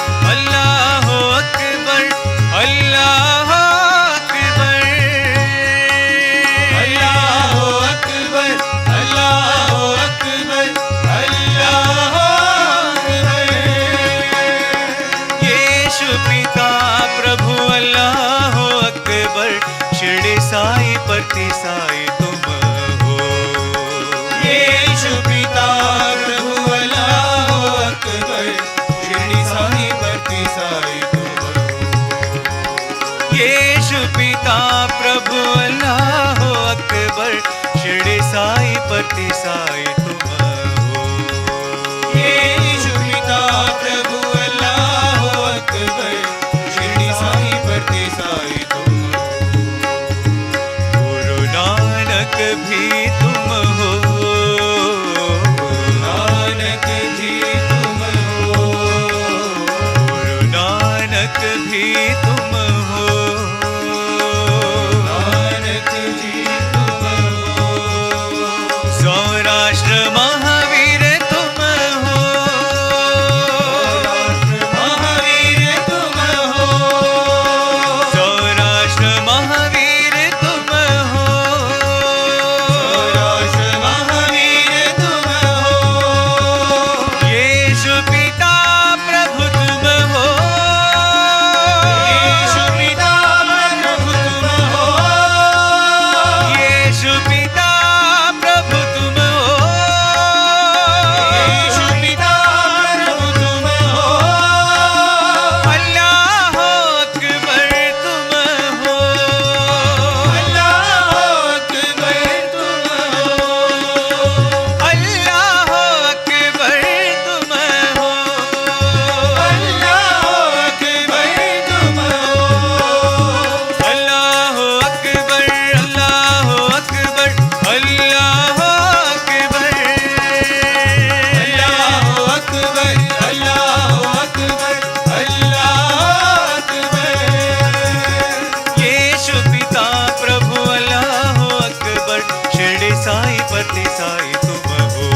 Speaker 5: अल्लाह अकबर अल्लाह अकबर अल्लाह अकबर अल्लाह यीशु पिता प्रभु अल्लाह अकबर शिरडी साई परती साई तुम हो यीशु पिता प्रभु अल्लाह अकबर शिरडी साई परती साई तुम हो यीशु पिता प्रभु अल्लाह अकबर शिरडी साई परती साई तुम हो यीशु पिता प्रभु अल्लाह अकबर शिरडी साई परती साई तुम हो गुरु नानक भी तुम हो गुरु नानक जी तुम हो गुरु नानक भी तुम हो नानक जी तुम हो सौराष्ट्र महावीर तुम हो महावीर तुम हो सौराष्ट्र महावीर तुम हो सौराष्ट्र महावीर तुम हो यीशु पिता प्रभु तुम हो यीशु पिता प्रभु तुम हो यीशु पिता प्रभु तुम हो यीशु पिता प्रभु तुम हो अल्लाह अकबर तुम हो अल्लाह अकबर तुम हो अल्लाह अकबर तुम हो अल्लाह अकबर तुम हो अल्लाह अकबर अल्लाह अकबर अल्लाह अकबर अल्लाह अकबर अल्लाह अकबर अल्लाह अकबर यीशु पिता प्रभु अल्लाह अकबर शिरडी साई परती साई तुम हो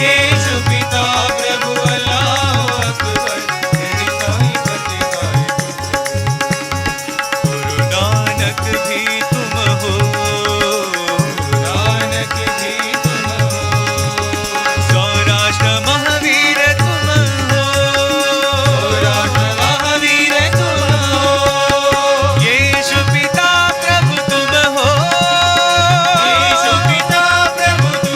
Speaker 5: यीशु पिता प्रभु अल्लाह अकबर शिरडी साई परती साई गुरु नानक भी तुम हो गुरु नानक जी तुम हो सौराष्ट्र महावीर तुम हो सौराष्ट्र महावीर तुम हो यीशु पिता प्रभु तुम हो यीशु पिता प्रभु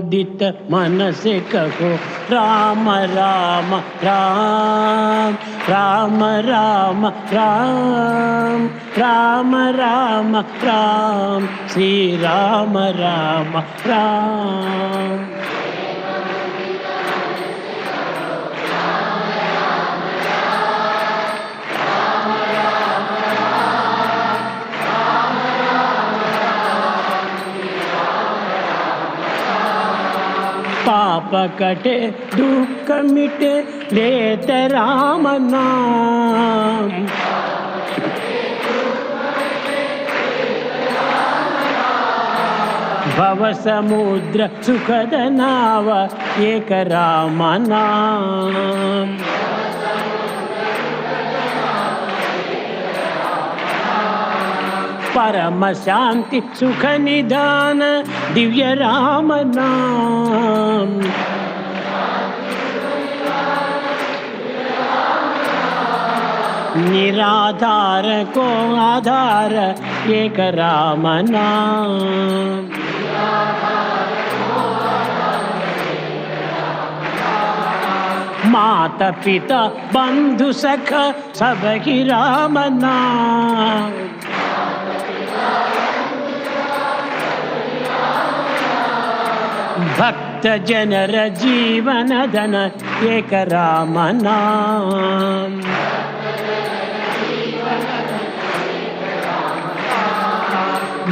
Speaker 6: मुदित मन से कहो राम राम राम राम राम राम राम राम राम श्री राम राम राम। पाप कटे दुख मिटे लेत राम नाम। भव समुद्र सुखद नाव एक राम नाम। परम शांति सुख निदान दिव्य राम नाम। निराधार को आधार एक राम नाम। माता पिता बंधु सखा सब ही राम नाम। भक्त जनर जीवन धन एक राम नाम।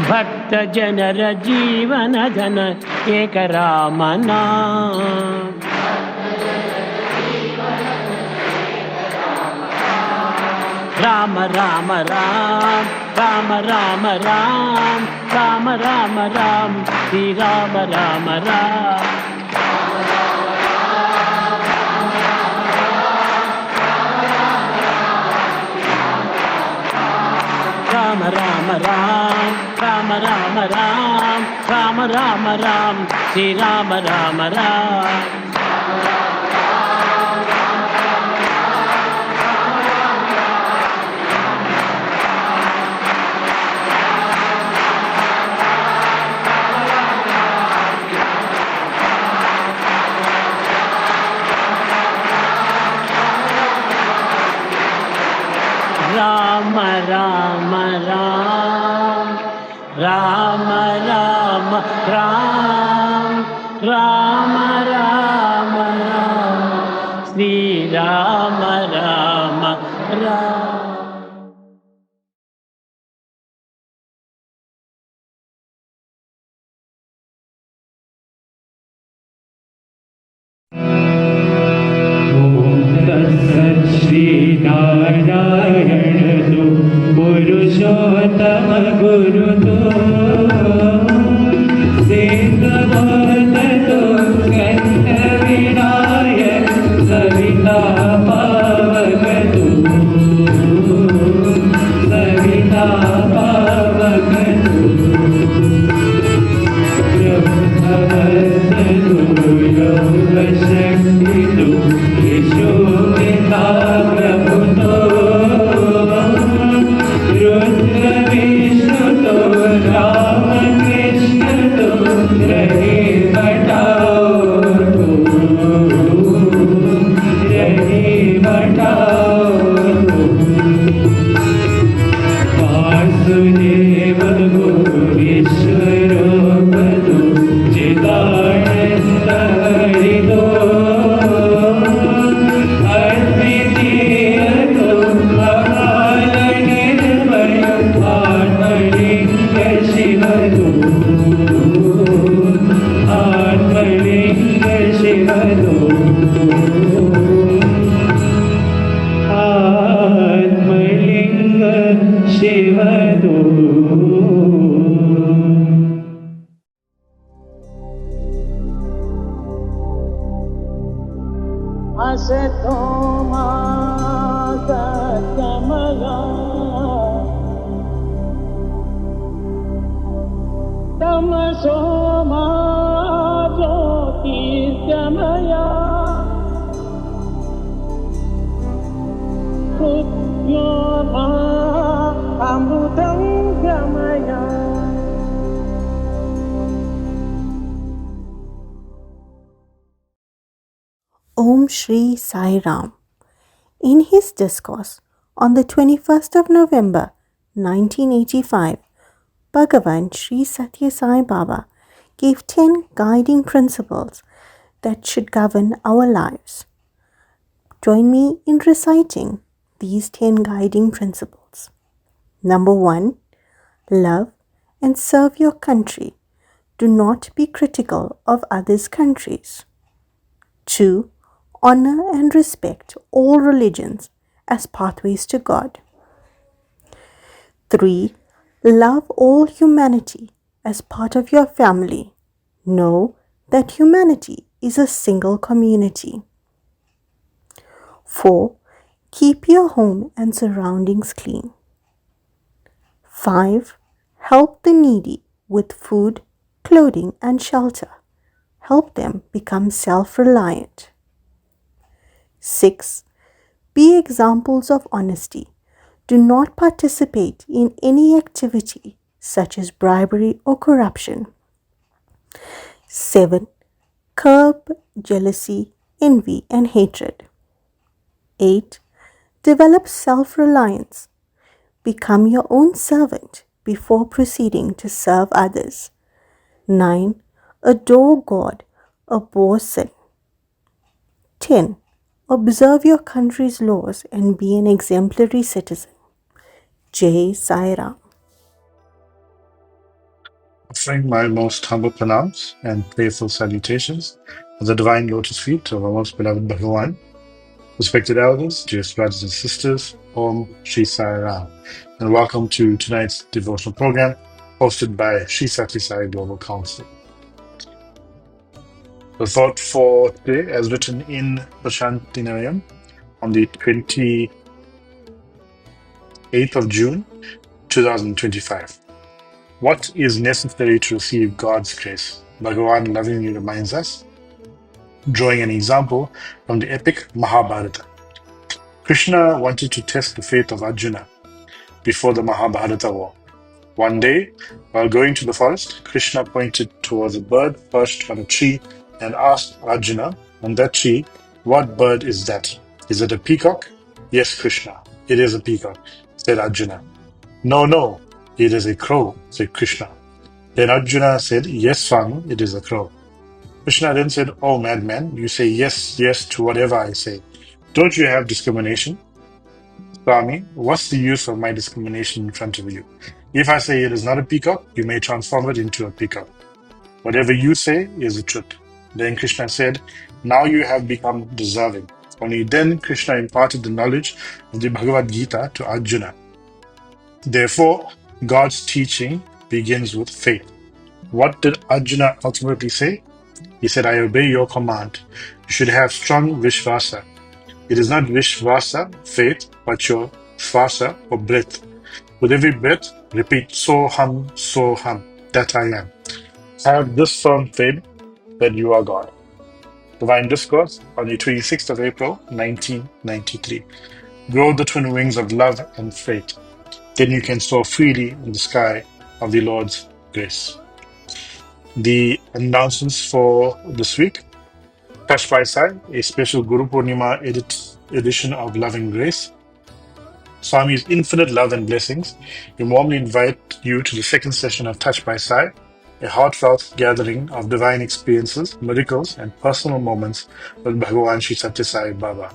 Speaker 6: भक्त जनर जीवन धन एक राम नाम। राम राम राम राम राम राम राम राम राम श्री राम राम राम। राम राम राम राम राम राम राम राम राम श्री राम राम राम। राम राम राम राम राम राम राम राम राम श्री राम राम राम।
Speaker 7: नारायण तू पुरुषोत्तम गुरु तो सिद्धबोध तो कंठ विनायक सविता पावक तू सविता पावक तू ब्रह्मवत्स तू योग शक्ति तू यशोदा प्रभु तो रुद्र विष्णु तो राम कृष्ण तो रहे बटाओ तो रहे बटाओ तो वासुदेव ईश्वरो बधु चिदानंद हरि दो
Speaker 6: असतो मा सत्यमया तमसो मा ज्योतिर्गमया मृत्योर्मा अमृतं गमया।
Speaker 8: Om Shri Sai Ram. In his discourse on the 21st of November 1985, Bhagavan Sri Satya Sai Baba gave 10 guiding principles that should govern our lives. Join me in reciting these 10 guiding principles. Number 1. Love and serve your country. Do not be critical of others' countries. 2. Honor and respect all religions as pathways to God. 3. Love all humanity as part of your family. Know that humanity is a single community. 4. Keep your home and surroundings clean. 5. Help the needy with food, clothing, and shelter. Help them become self-reliant. 6. Be examples of honesty. Do not participate in any activity such as bribery or corruption. 7. Curb jealousy, envy, and hatred. 8. Develop self-reliance. Become your own servant before proceeding to serve others. 9. Adore God, abhor sin. 10. Observe your country's laws and be an exemplary citizen. Jai Sai Ram.
Speaker 9: Offering my most humble pranams and prayerful salutations of the divine lotus feet of our most beloved Bhagavan, respected elders, dearest brothers and sisters, Om Shri Sai Ram, and welcome to tonight's devotional program hosted by Shri Satya Sai Global Council. The thought for today, as written in Prashanti Nilayam on the 28th of June, 2025. What is necessary to receive God's grace? Bhagavan lovingly reminds us, drawing an example from the epic Mahabharata. Krishna wanted to test the faith of Arjuna before the Mahabharata war. One day, while going to the forest, Krishna pointed towards a bird perched on a tree and asked Arjuna, on that tree, "What bird is that? Is it a peacock?" "Yes, Krishna, it is a peacock," said Arjuna. No, it is a crow," said Krishna. Then Arjuna said, "Yes, Swami, it is a crow." Krishna then said, "Oh, madman, you say yes to whatever I say. Don't you have discrimination?" "Swami, what's the use of my discrimination in front of you? If I say it is not a peacock, you may transform it into a peacock. Whatever you say is the truth." Then Krishna said, "Now you have become deserving." Only then Krishna imparted the knowledge of the Bhagavad Gita to Arjuna. Therefore, God's teaching begins with faith. What did Arjuna ultimately say? He said, "I obey your command. You should have strong Vishvasa. It is not Vishvasa, faith, but your Svasa, or breath. With every breath, repeat Soham, Soham, that I am. Have this firm faith that you are God." Divine Discourse on the 26th of April, 1993. Grow the twin wings of love and faith. Then you can soar freely in the sky of the Lord's grace. The announcements for this week. Touched by Sai, a special Guru Purnima edition of Loving Grace. Swami's infinite love and blessings. We warmly invite you to the second session of Touched by Sai, a heartfelt gathering of divine experiences, miracles, and personal moments with Bhagavan Sri Satya Sai Baba.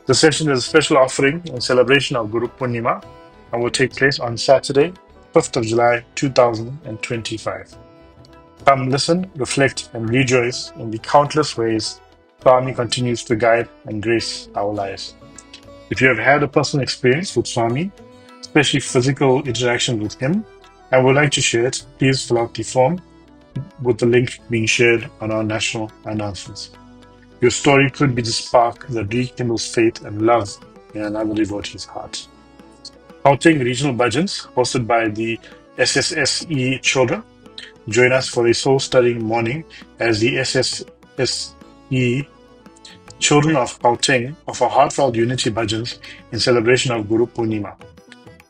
Speaker 9: The session is a special offering in celebration of Guru Purnima and will take place on Saturday, 5th of July, 2025. Come listen, reflect, and rejoice in the countless ways Swami continues to guide and grace our lives. If you have had a personal experience with Swami, especially physical interaction with him, and would like to share it, please fill out the form with the link being shared on our national announcements. Your story could be the spark that rekindles faith and love in another devotee's heart. Gauteng Regional Bhajans, hosted by the SSSE children. Join us for a soul-stirring morning as the SSSE children of Gauteng offer heartfelt unity bhajans in celebration of Guru Purnima,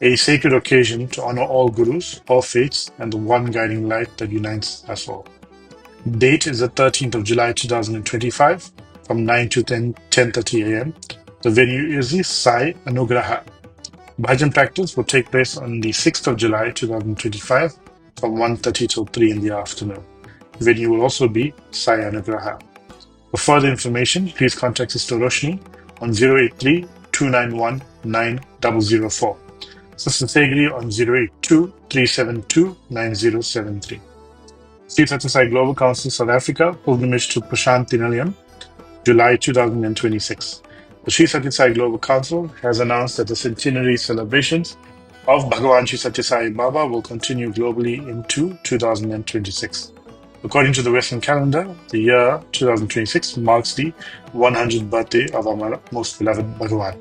Speaker 9: a sacred occasion to honor all gurus, all faiths, and the one guiding light that unites us all. Date is the 13th of July 2025. from 9 to 10:30 a.m. The venue is the Sai Anugraha. Bhajan practice will take place on the 6th of July 2025 from 1:30 till 3 in the afternoon. The venue will also be Sai Anugraha. For further information, please contact Sister Roshni on 083 291 9004. Sister Segri on 082 372 9073. Sri Sathya Sai Global Council South Africa pilgrimage to Prashanthi Nilayam, July 2026. The Sri Sathya Sai Global Council has announced that the centenary celebrations of Bhagavan Sri Sathya Sai Baba will continue globally into 2026. According to the Western calendar, the year 2026 marks the 100th birthday of our most beloved Bhagavan.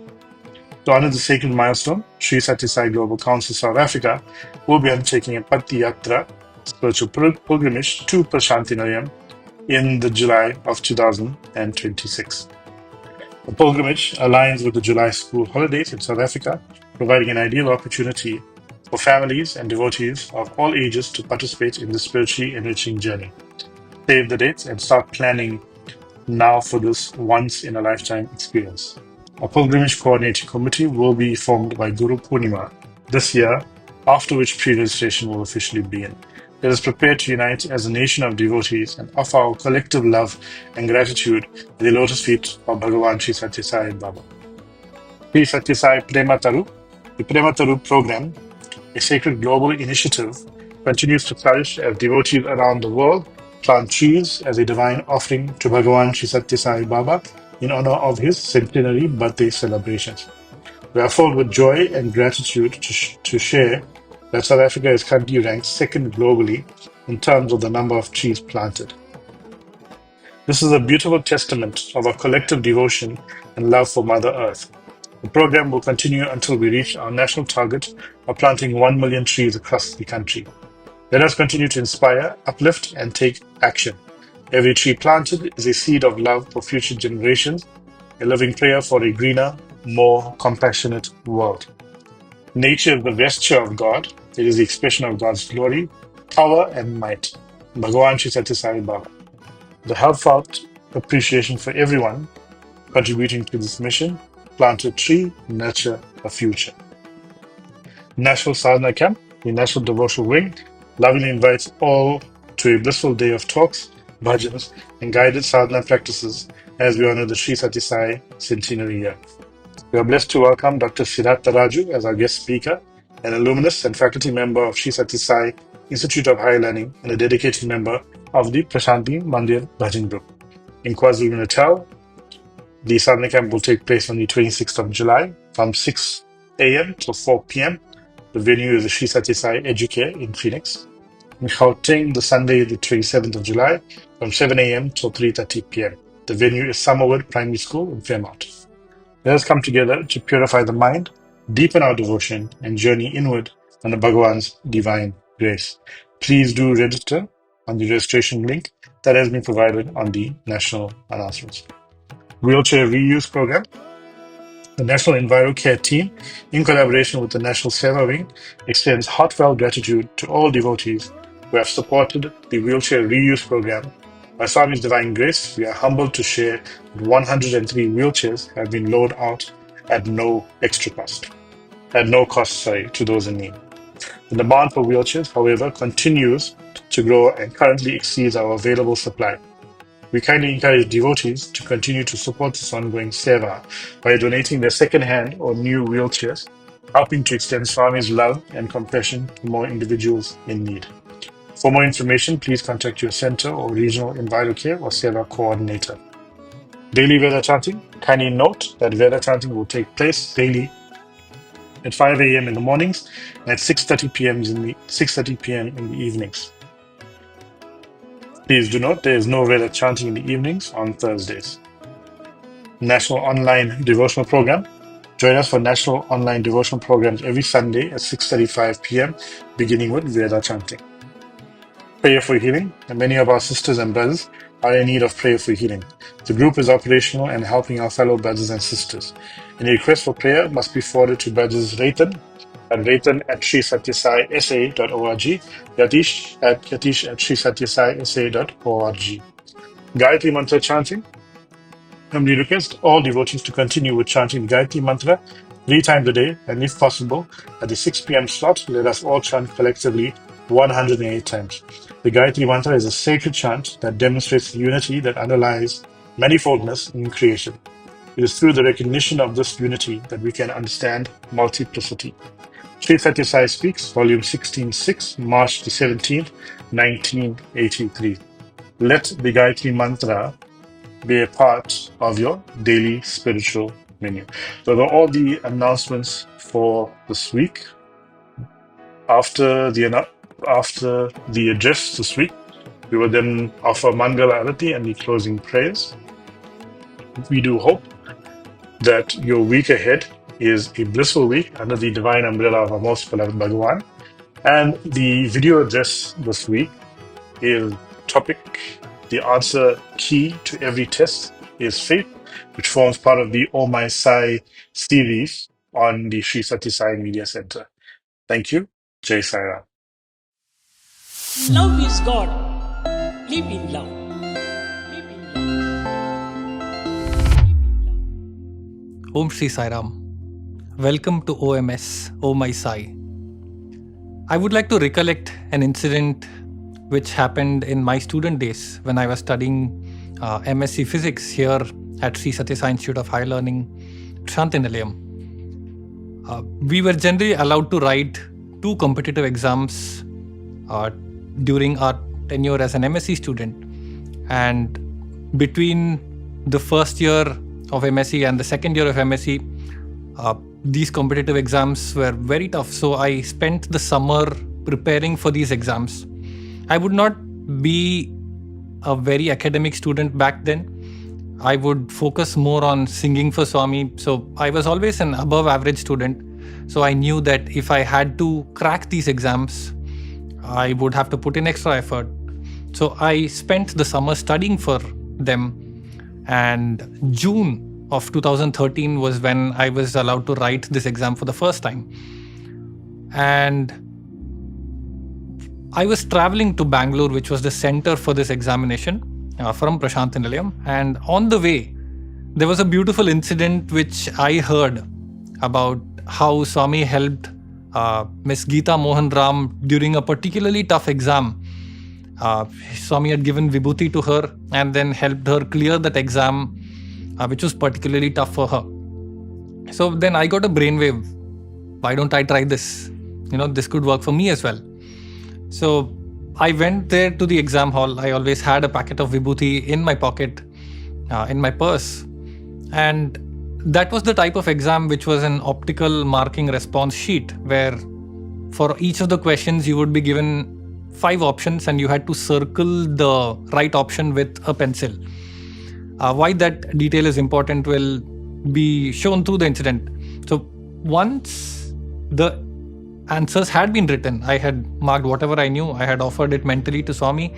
Speaker 9: To honor the sacred milestone, Sri Sathya Sai Global Council South Africa will be undertaking a Patti Yatra spiritual pilgrimage to Prashanthi Nilayam in the July of 2026. The pilgrimage aligns with the July school holidays in South Africa, providing an ideal opportunity for families and devotees of all ages to participate in the spiritually enriching journey. Save the dates and start planning now for this once-in-a-lifetime experience. A pilgrimage coordinating committee will be formed by Guru Purnima this year, after which pre-registration will officially begin. Let us prepare to unite as a nation of devotees and offer our collective love and gratitude at the lotus feet of Bhagavan Sri Sathya Sai Baba. Sri Sathya Sai Prema Taru, the Prema Taru program, a sacred global initiative, continues to flourish as devotees around the world plant trees as a divine offering to Bhagavan Sri Sathya Sai Baba in honor of his centenary birthday celebrations. We are filled with joy and gratitude to share that South Africa is currently ranked second globally in terms of the number of trees planted. This is a beautiful testament of our collective devotion and love for Mother Earth. The program will continue until we reach our national target of planting 1 million trees across the country. Let us continue to inspire, uplift, and take action. Every tree planted is a seed of love for future generations, a loving prayer for a greener, more compassionate world. Nature is the vesture of God. It is the expression of God's glory, power, and might. Bhagavan Sri Sathya Sai Baba. The heartfelt appreciation for everyone contributing to this mission: plant a tree, nurture a future. National Sadhana Camp, the National Devotional Wing, lovingly invites all to a blissful day of talks, bhajans, and guided sadhana practices as we honor the Sri Sathya Sai centenary year. We are blessed to welcome Dr. Siddhartha Raju as our guest speaker, an alumnus and faculty member of Sri Sathya Sai Institute of Higher Learning and a dedicated member of the Prashanthi Mandir Bhajan Group. In KwaZulu-Natal, the sadhana camp will take place on the 26th of July from 6 a.m. to 4 p.m. The venue is the Sri Sathya Sai Educare in Phoenix. In Gauteng, the Sunday, the 27th of July, from 7 a.m. till 3:30 p.m. The venue is Summerwood Primary School in Fairmount. Let us come together to purify the mind, deepen our devotion, and journey inward under Bhagavan's divine grace. Please do register on the registration link that has been provided on the national announcements. Wheelchair Reuse Program. The National EnviroCare team, in collaboration with the National Seva Wing, extends heartfelt gratitude to all devotees who have supported the Wheelchair Reuse Program. By Swami's divine grace, we are humbled to share that 103 wheelchairs have been loaned out at no cost to those in need. The demand for wheelchairs, however, continues to grow and currently exceeds our available supply. We kindly encourage devotees to continue to support this ongoing seva by donating their second-hand or new wheelchairs, helping to extend Swami's love and compassion to more individuals in need. For more information, please contact your center or regional EnviroCare or seva coordinator. Daily Veda chanting. Kindly note that Veda chanting will take place daily at 5 a.m. in the mornings and at 6:30 p.m. in the evenings. Please do note there is no Veda chanting in the evenings on Thursdays. National Online Devotional Program. Join us for National Online Devotional Programs every Sunday at 6:35 p.m. beginning with Veda chanting. Prayer for healing. And many of our sisters and brothers are in need of prayer for healing. The group is operational and helping our fellow brothers and sisters. Any request for prayer must be forwarded to Brothers Ratan at ratan@srisatyasai.org, Yatish at srisatyasai.org. Gayatri Mantra chanting. And we request all devotees to continue with chanting the Gayatri Mantra 3 times a day, and if possible, at the 6 p.m. slot, let us all chant collectively 108 times. The Gayatri Mantra is a sacred chant that demonstrates the unity that underlies manifoldness in creation. It is through the recognition of this unity that we can understand multiplicity. Sri Satya Sai Speaks, Volume 16:6, March the 17th, 1983. Let the Gayatri Mantra be a part of your daily spiritual menu. So those are all the announcements for this week. After the address this week, we will then offer Mangala Arati and the closing prayers. We do hope that your week ahead is a blissful week under the divine umbrella of our most beloved Bhagavan. And the video address this week is topic, the answer key to every test is faith, which forms part of the Oh My Sai series on the Sri Satya Sai Media Center. Thank you. Jai Sai Ram.
Speaker 6: Love is God. Live in love. Live in love.
Speaker 10: Om Shri Sai Ram. Welcome to OMS, Oh My Sai. I would like to recollect an incident which happened in my student days when I was studying MSc Physics here at Sri Satya Sai Institute of Higher Learning, Prasanthi Nilayam. We were generally allowed to write 2 competitive exams during our tenure as an MSc student. And between the first year of MSc and the second year of MSc, these competitive exams were very tough. So I spent the summer preparing for these exams. I would not be a very academic student back then. I would focus more on singing for Swami. So I was always an above average student. So I knew that if I had to crack these exams, I would have to put in extra effort. So I spent the summer studying for them. And June of 2013 was when I was allowed to write this exam for the first time. And I was traveling to Bangalore, which was the center for this examination, from Prasanthi Nilayam. And on the way, there was a beautiful incident which I heard about how Swami helped Miss Geeta Mohan Ram during a particularly tough exam. Swami had given Vibhuti to her and then helped her clear that exam, which was particularly tough for her. So then I got a brainwave. Why don't I try this? This could work for me as well. So I went there to the exam hall. I always had a packet of Vibhuti in my pocket, in my purse. And that was the type of exam which was an optical marking response sheet, where for each of the questions you would be given 5 options and you had to circle the right option with a pencil. Why that detail is important will be shown through the incident. So once the answers had been written, I had marked whatever I knew, I had offered it mentally to Swami.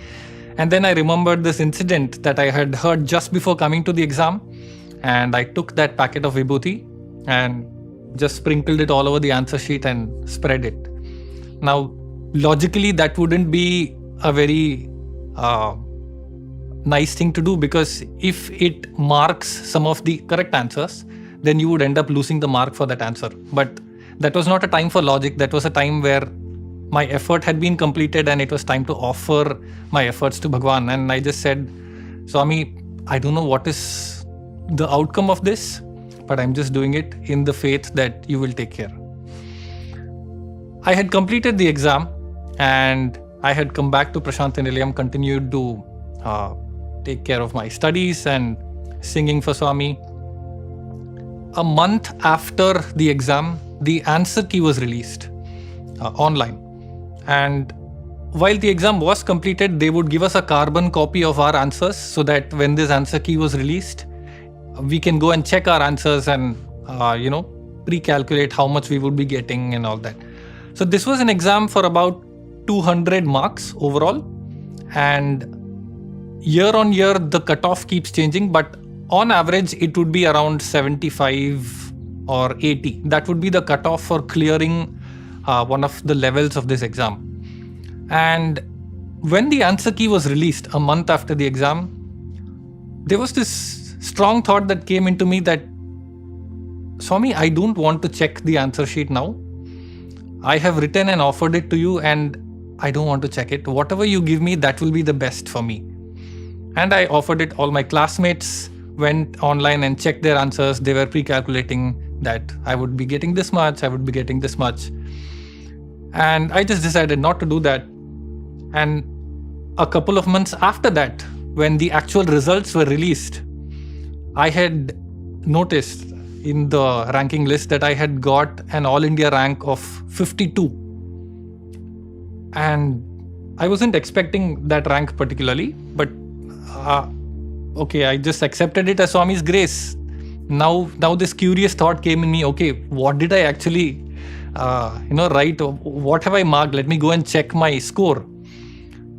Speaker 10: And then I remembered this incident that I had heard just before coming to the exam. And I took that packet of Vibhuti and just sprinkled it all over the answer sheet and spread it. Now, logically, that wouldn't be a very nice thing to do, because if it marks some of the correct answers, then you would end up losing the mark for that answer. But that was not a time for logic. That was a time where my effort had been completed and it was time to offer my efforts to Bhagwan. And I just said, Swami, I don't know what is the outcome of this, but I'm just doing it in the faith that you will take care. I had completed the exam and I had come back to Prasanthi Nilayam, continued to take care of my studies and singing for Swami. A month after the exam, the answer key was released online. And while the exam was completed, they would give us a carbon copy of our answers so that when this answer key was released, we can go and check our answers and, pre-calculate how much we would be getting and all that. So this was an exam for about 200 marks overall. And year on year, the cutoff keeps changing, but on average, it would be around 75 or 80. That would be the cutoff for clearing one of the levels of this exam. And when the answer key was released a month after the exam, there was this strong thought that came into me that, Swami, I don't want to check the answer sheet now. I have written and offered it to you, and I don't want to check it. Whatever you give me, that will be the best for me. And I offered it. All my classmates went online and checked their answers. They were pre-calculating that I would be getting this much, I would be getting this much. And I just decided not to do that. And a couple of months after that, when the actual results were released, I had noticed in the ranking list that I had got an All India rank of 52. And I wasn't expecting that rank particularly, but okay, I just accepted it as Swami's grace. Now this curious thought came in me, okay, what did I actually write? What have I marked? Let me go and check my score.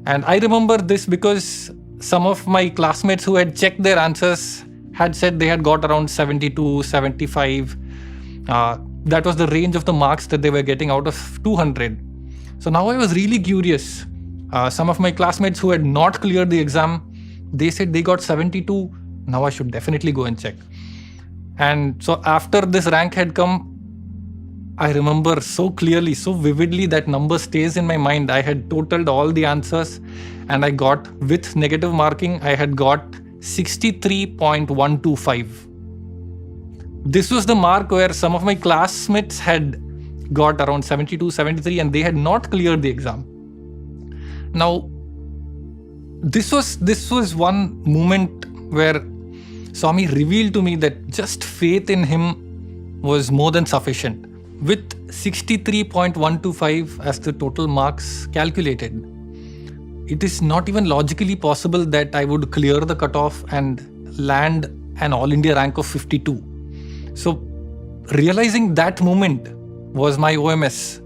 Speaker 10: And I remember this because some of my classmates who had checked their answers had said they had got around 72, 75. That was the range of the marks that they were getting out of 200. So now I was really curious. Some of my classmates who had not cleared the exam, they said they got 72. Now I should definitely go and check. And so after this rank had come, I remember so clearly, so vividly, that number stays in my mind. I had totaled all the answers and I got, with negative marking, I had got 63.125. This was the mark where some of my classmates had got around 72, 73 and they had not cleared the exam. Now, this was one moment where Swami revealed to me that just faith in him was more than sufficient. With 63.125 as the total marks calculated, it is not even logically possible that I would clear the cutoff and land an All India rank of 52. So realizing that moment was my OMS,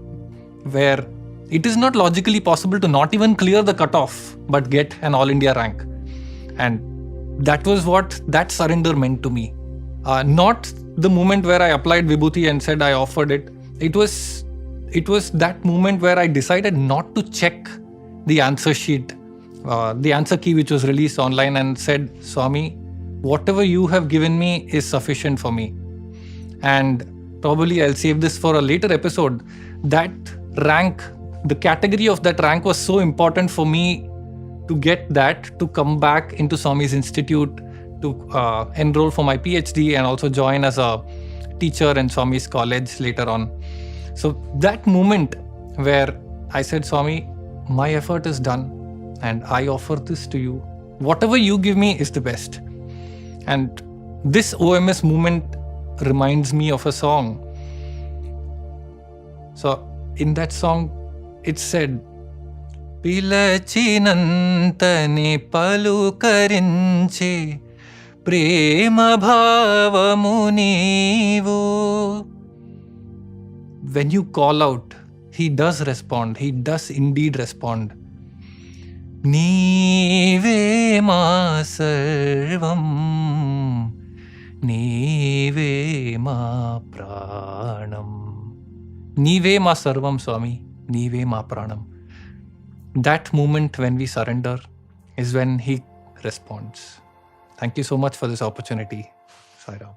Speaker 10: where it is not logically possible to not even clear the cutoff but get an All India rank. And that was what that surrender meant to me. Not the moment where I applied Vibhuti and said I offered it. It was that moment where I decided not to check the answer sheet, the answer key which was released online, and said, Swami, whatever you have given me is sufficient for me. And probably I'll save this for a later episode. That rank, the category of that rank was so important for me to get that, to come back into Swami's Institute, to enroll for my PhD and also join as a teacher in Swami's college later on. So that moment where I said, Swami, my effort is done and I offer this to you. Whatever you give me is the best. And this OMS moment reminds me of a song. So in that song, it said, పిలచినంతని పలుకరించే ప్రేమ భావము నీవు. When you call out, he does respond. He does indeed respond. నీవే మా సర్వం, నీవే మా ప్రాణం. నీవే మా సర్వం, Swami. నీవే మా ప్రాణం. That moment when we surrender is when he responds. Thank you so much for this opportunity, Sai Ram.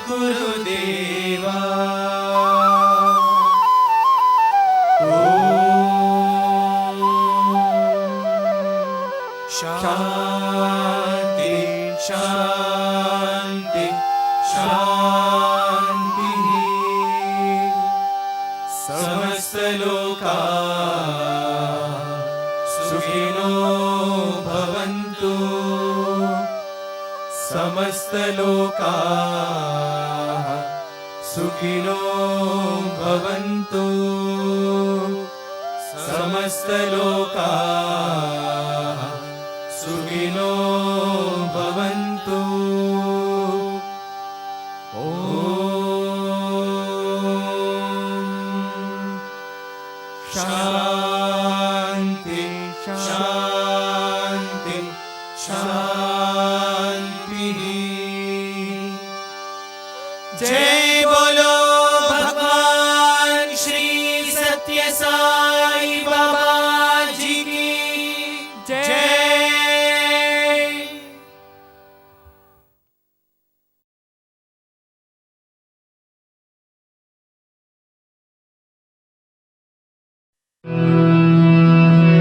Speaker 5: गुरुदेवा शांति शांति शांति समस्त लोका सुखिनो भवन्तु समस्त लोका सुखिनो भवन्तु समस्त लोका सुखिनो भवन्तु शांति शांति शांति जय बोलो भगवान श्री सत्य साई बाबा जी की जय।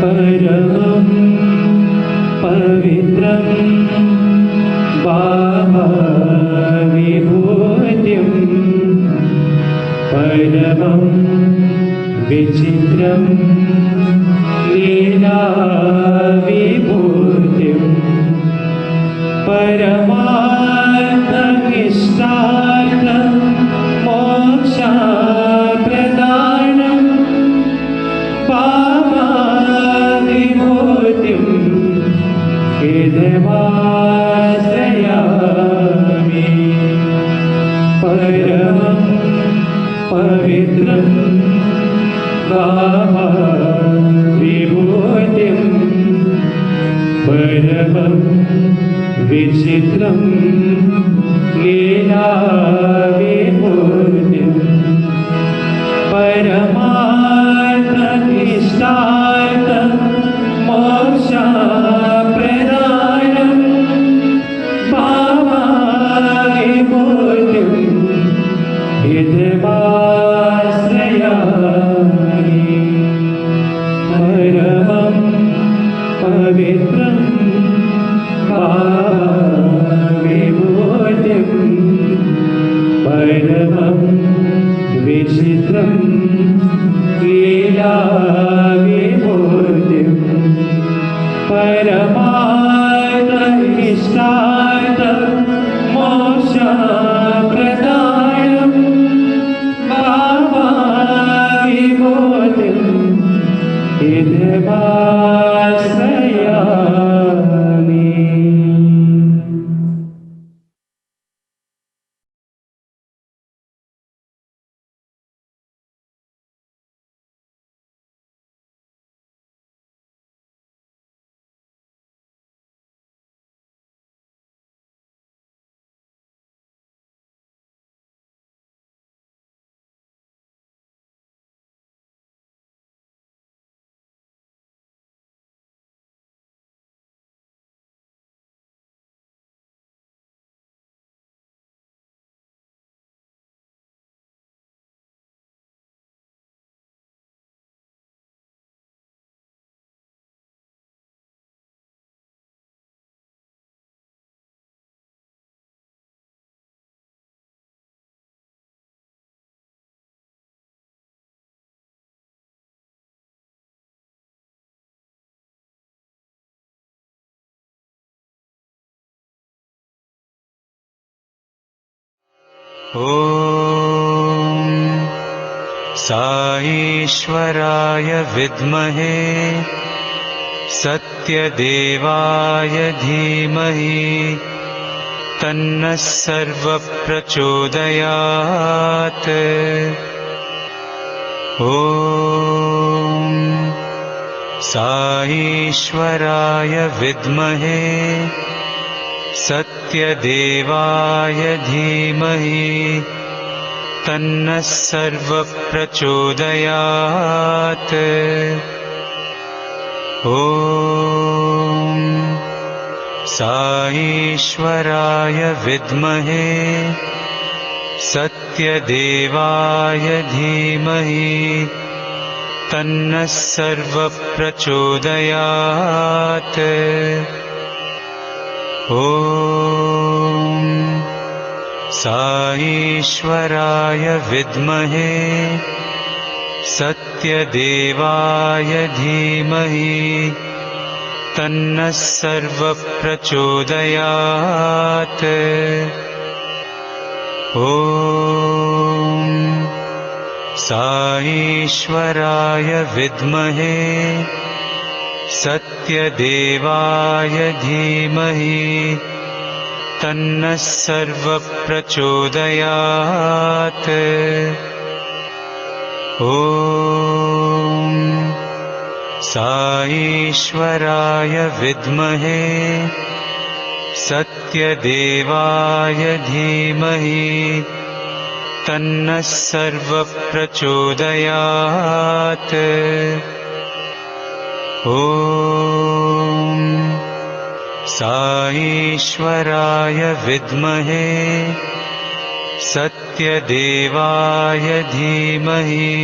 Speaker 7: परमं पवित्रं बाबा विभूतिं परमं विचित्रं लीला विभूतिं परमार्थमिष्टार्थं मोक्षप्रदानं बाबा विभूतिं हृदयाश्रयामि परमं पवित्रं बाबा विभूतिं परमं विचित्रं लीला विभूतिं परमार्थमिष्टार्थं मोक्षप्रदानं बाबा विभूतिं हृदयाश्रयामि परमं पवित्रं बाबा विभूतिं परमं विचित्रं लीला विभूतिं परमार्थमिष्टार्थं मोक्षप्रदानं बाबा विभूतिं हृदयाश्रयामि।
Speaker 5: ॐ साईश्वराय विद्महे सत्यदेवाय धीमहि तन्नः सर्वप्रचोदयात्। ॐ साईश्वराय विद्महे सत्यदेवाय धीमहि तन्नः सर्वप्रचोदयात्। ॐ साईश्वराय विद्महे सत्यदेवाय धीमहि तन्नः सर्वप्रचोदयात्। ॐ साईश्वराय विद्महे सत्यदेवाय धीमहि तन्नः सर्वप्रचोदयात्। ॐ साईश्वराय विद्महे सत्यदेवाय धीमहि तन्नः सर्वप्रचोदयात्। ॐ साईश्वराय विद्महे सत्यदेवाय धीमहि तन्नः सर्वप्रचोदयात्। ॐ साईश्वराय विद्महे सत्यदेवाय धीमहि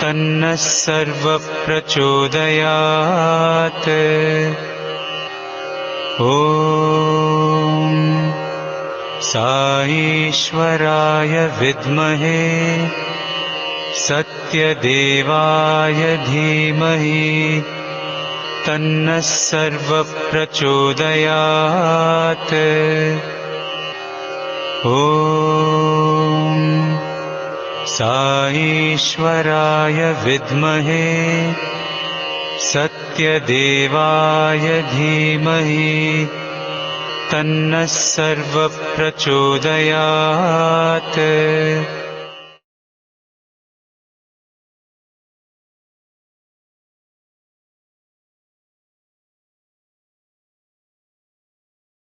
Speaker 5: तन्नः सर्वप्रचोदयात्। ॐ साईश्वराय विद्महे सत्यदेवाय धीमहि तन्नः सर्वप्रचोदयात्। ॐ साईश्वराय विद्महे सत्यदेवाय धीमहि तन्नः सर्वप्रचोदयात्।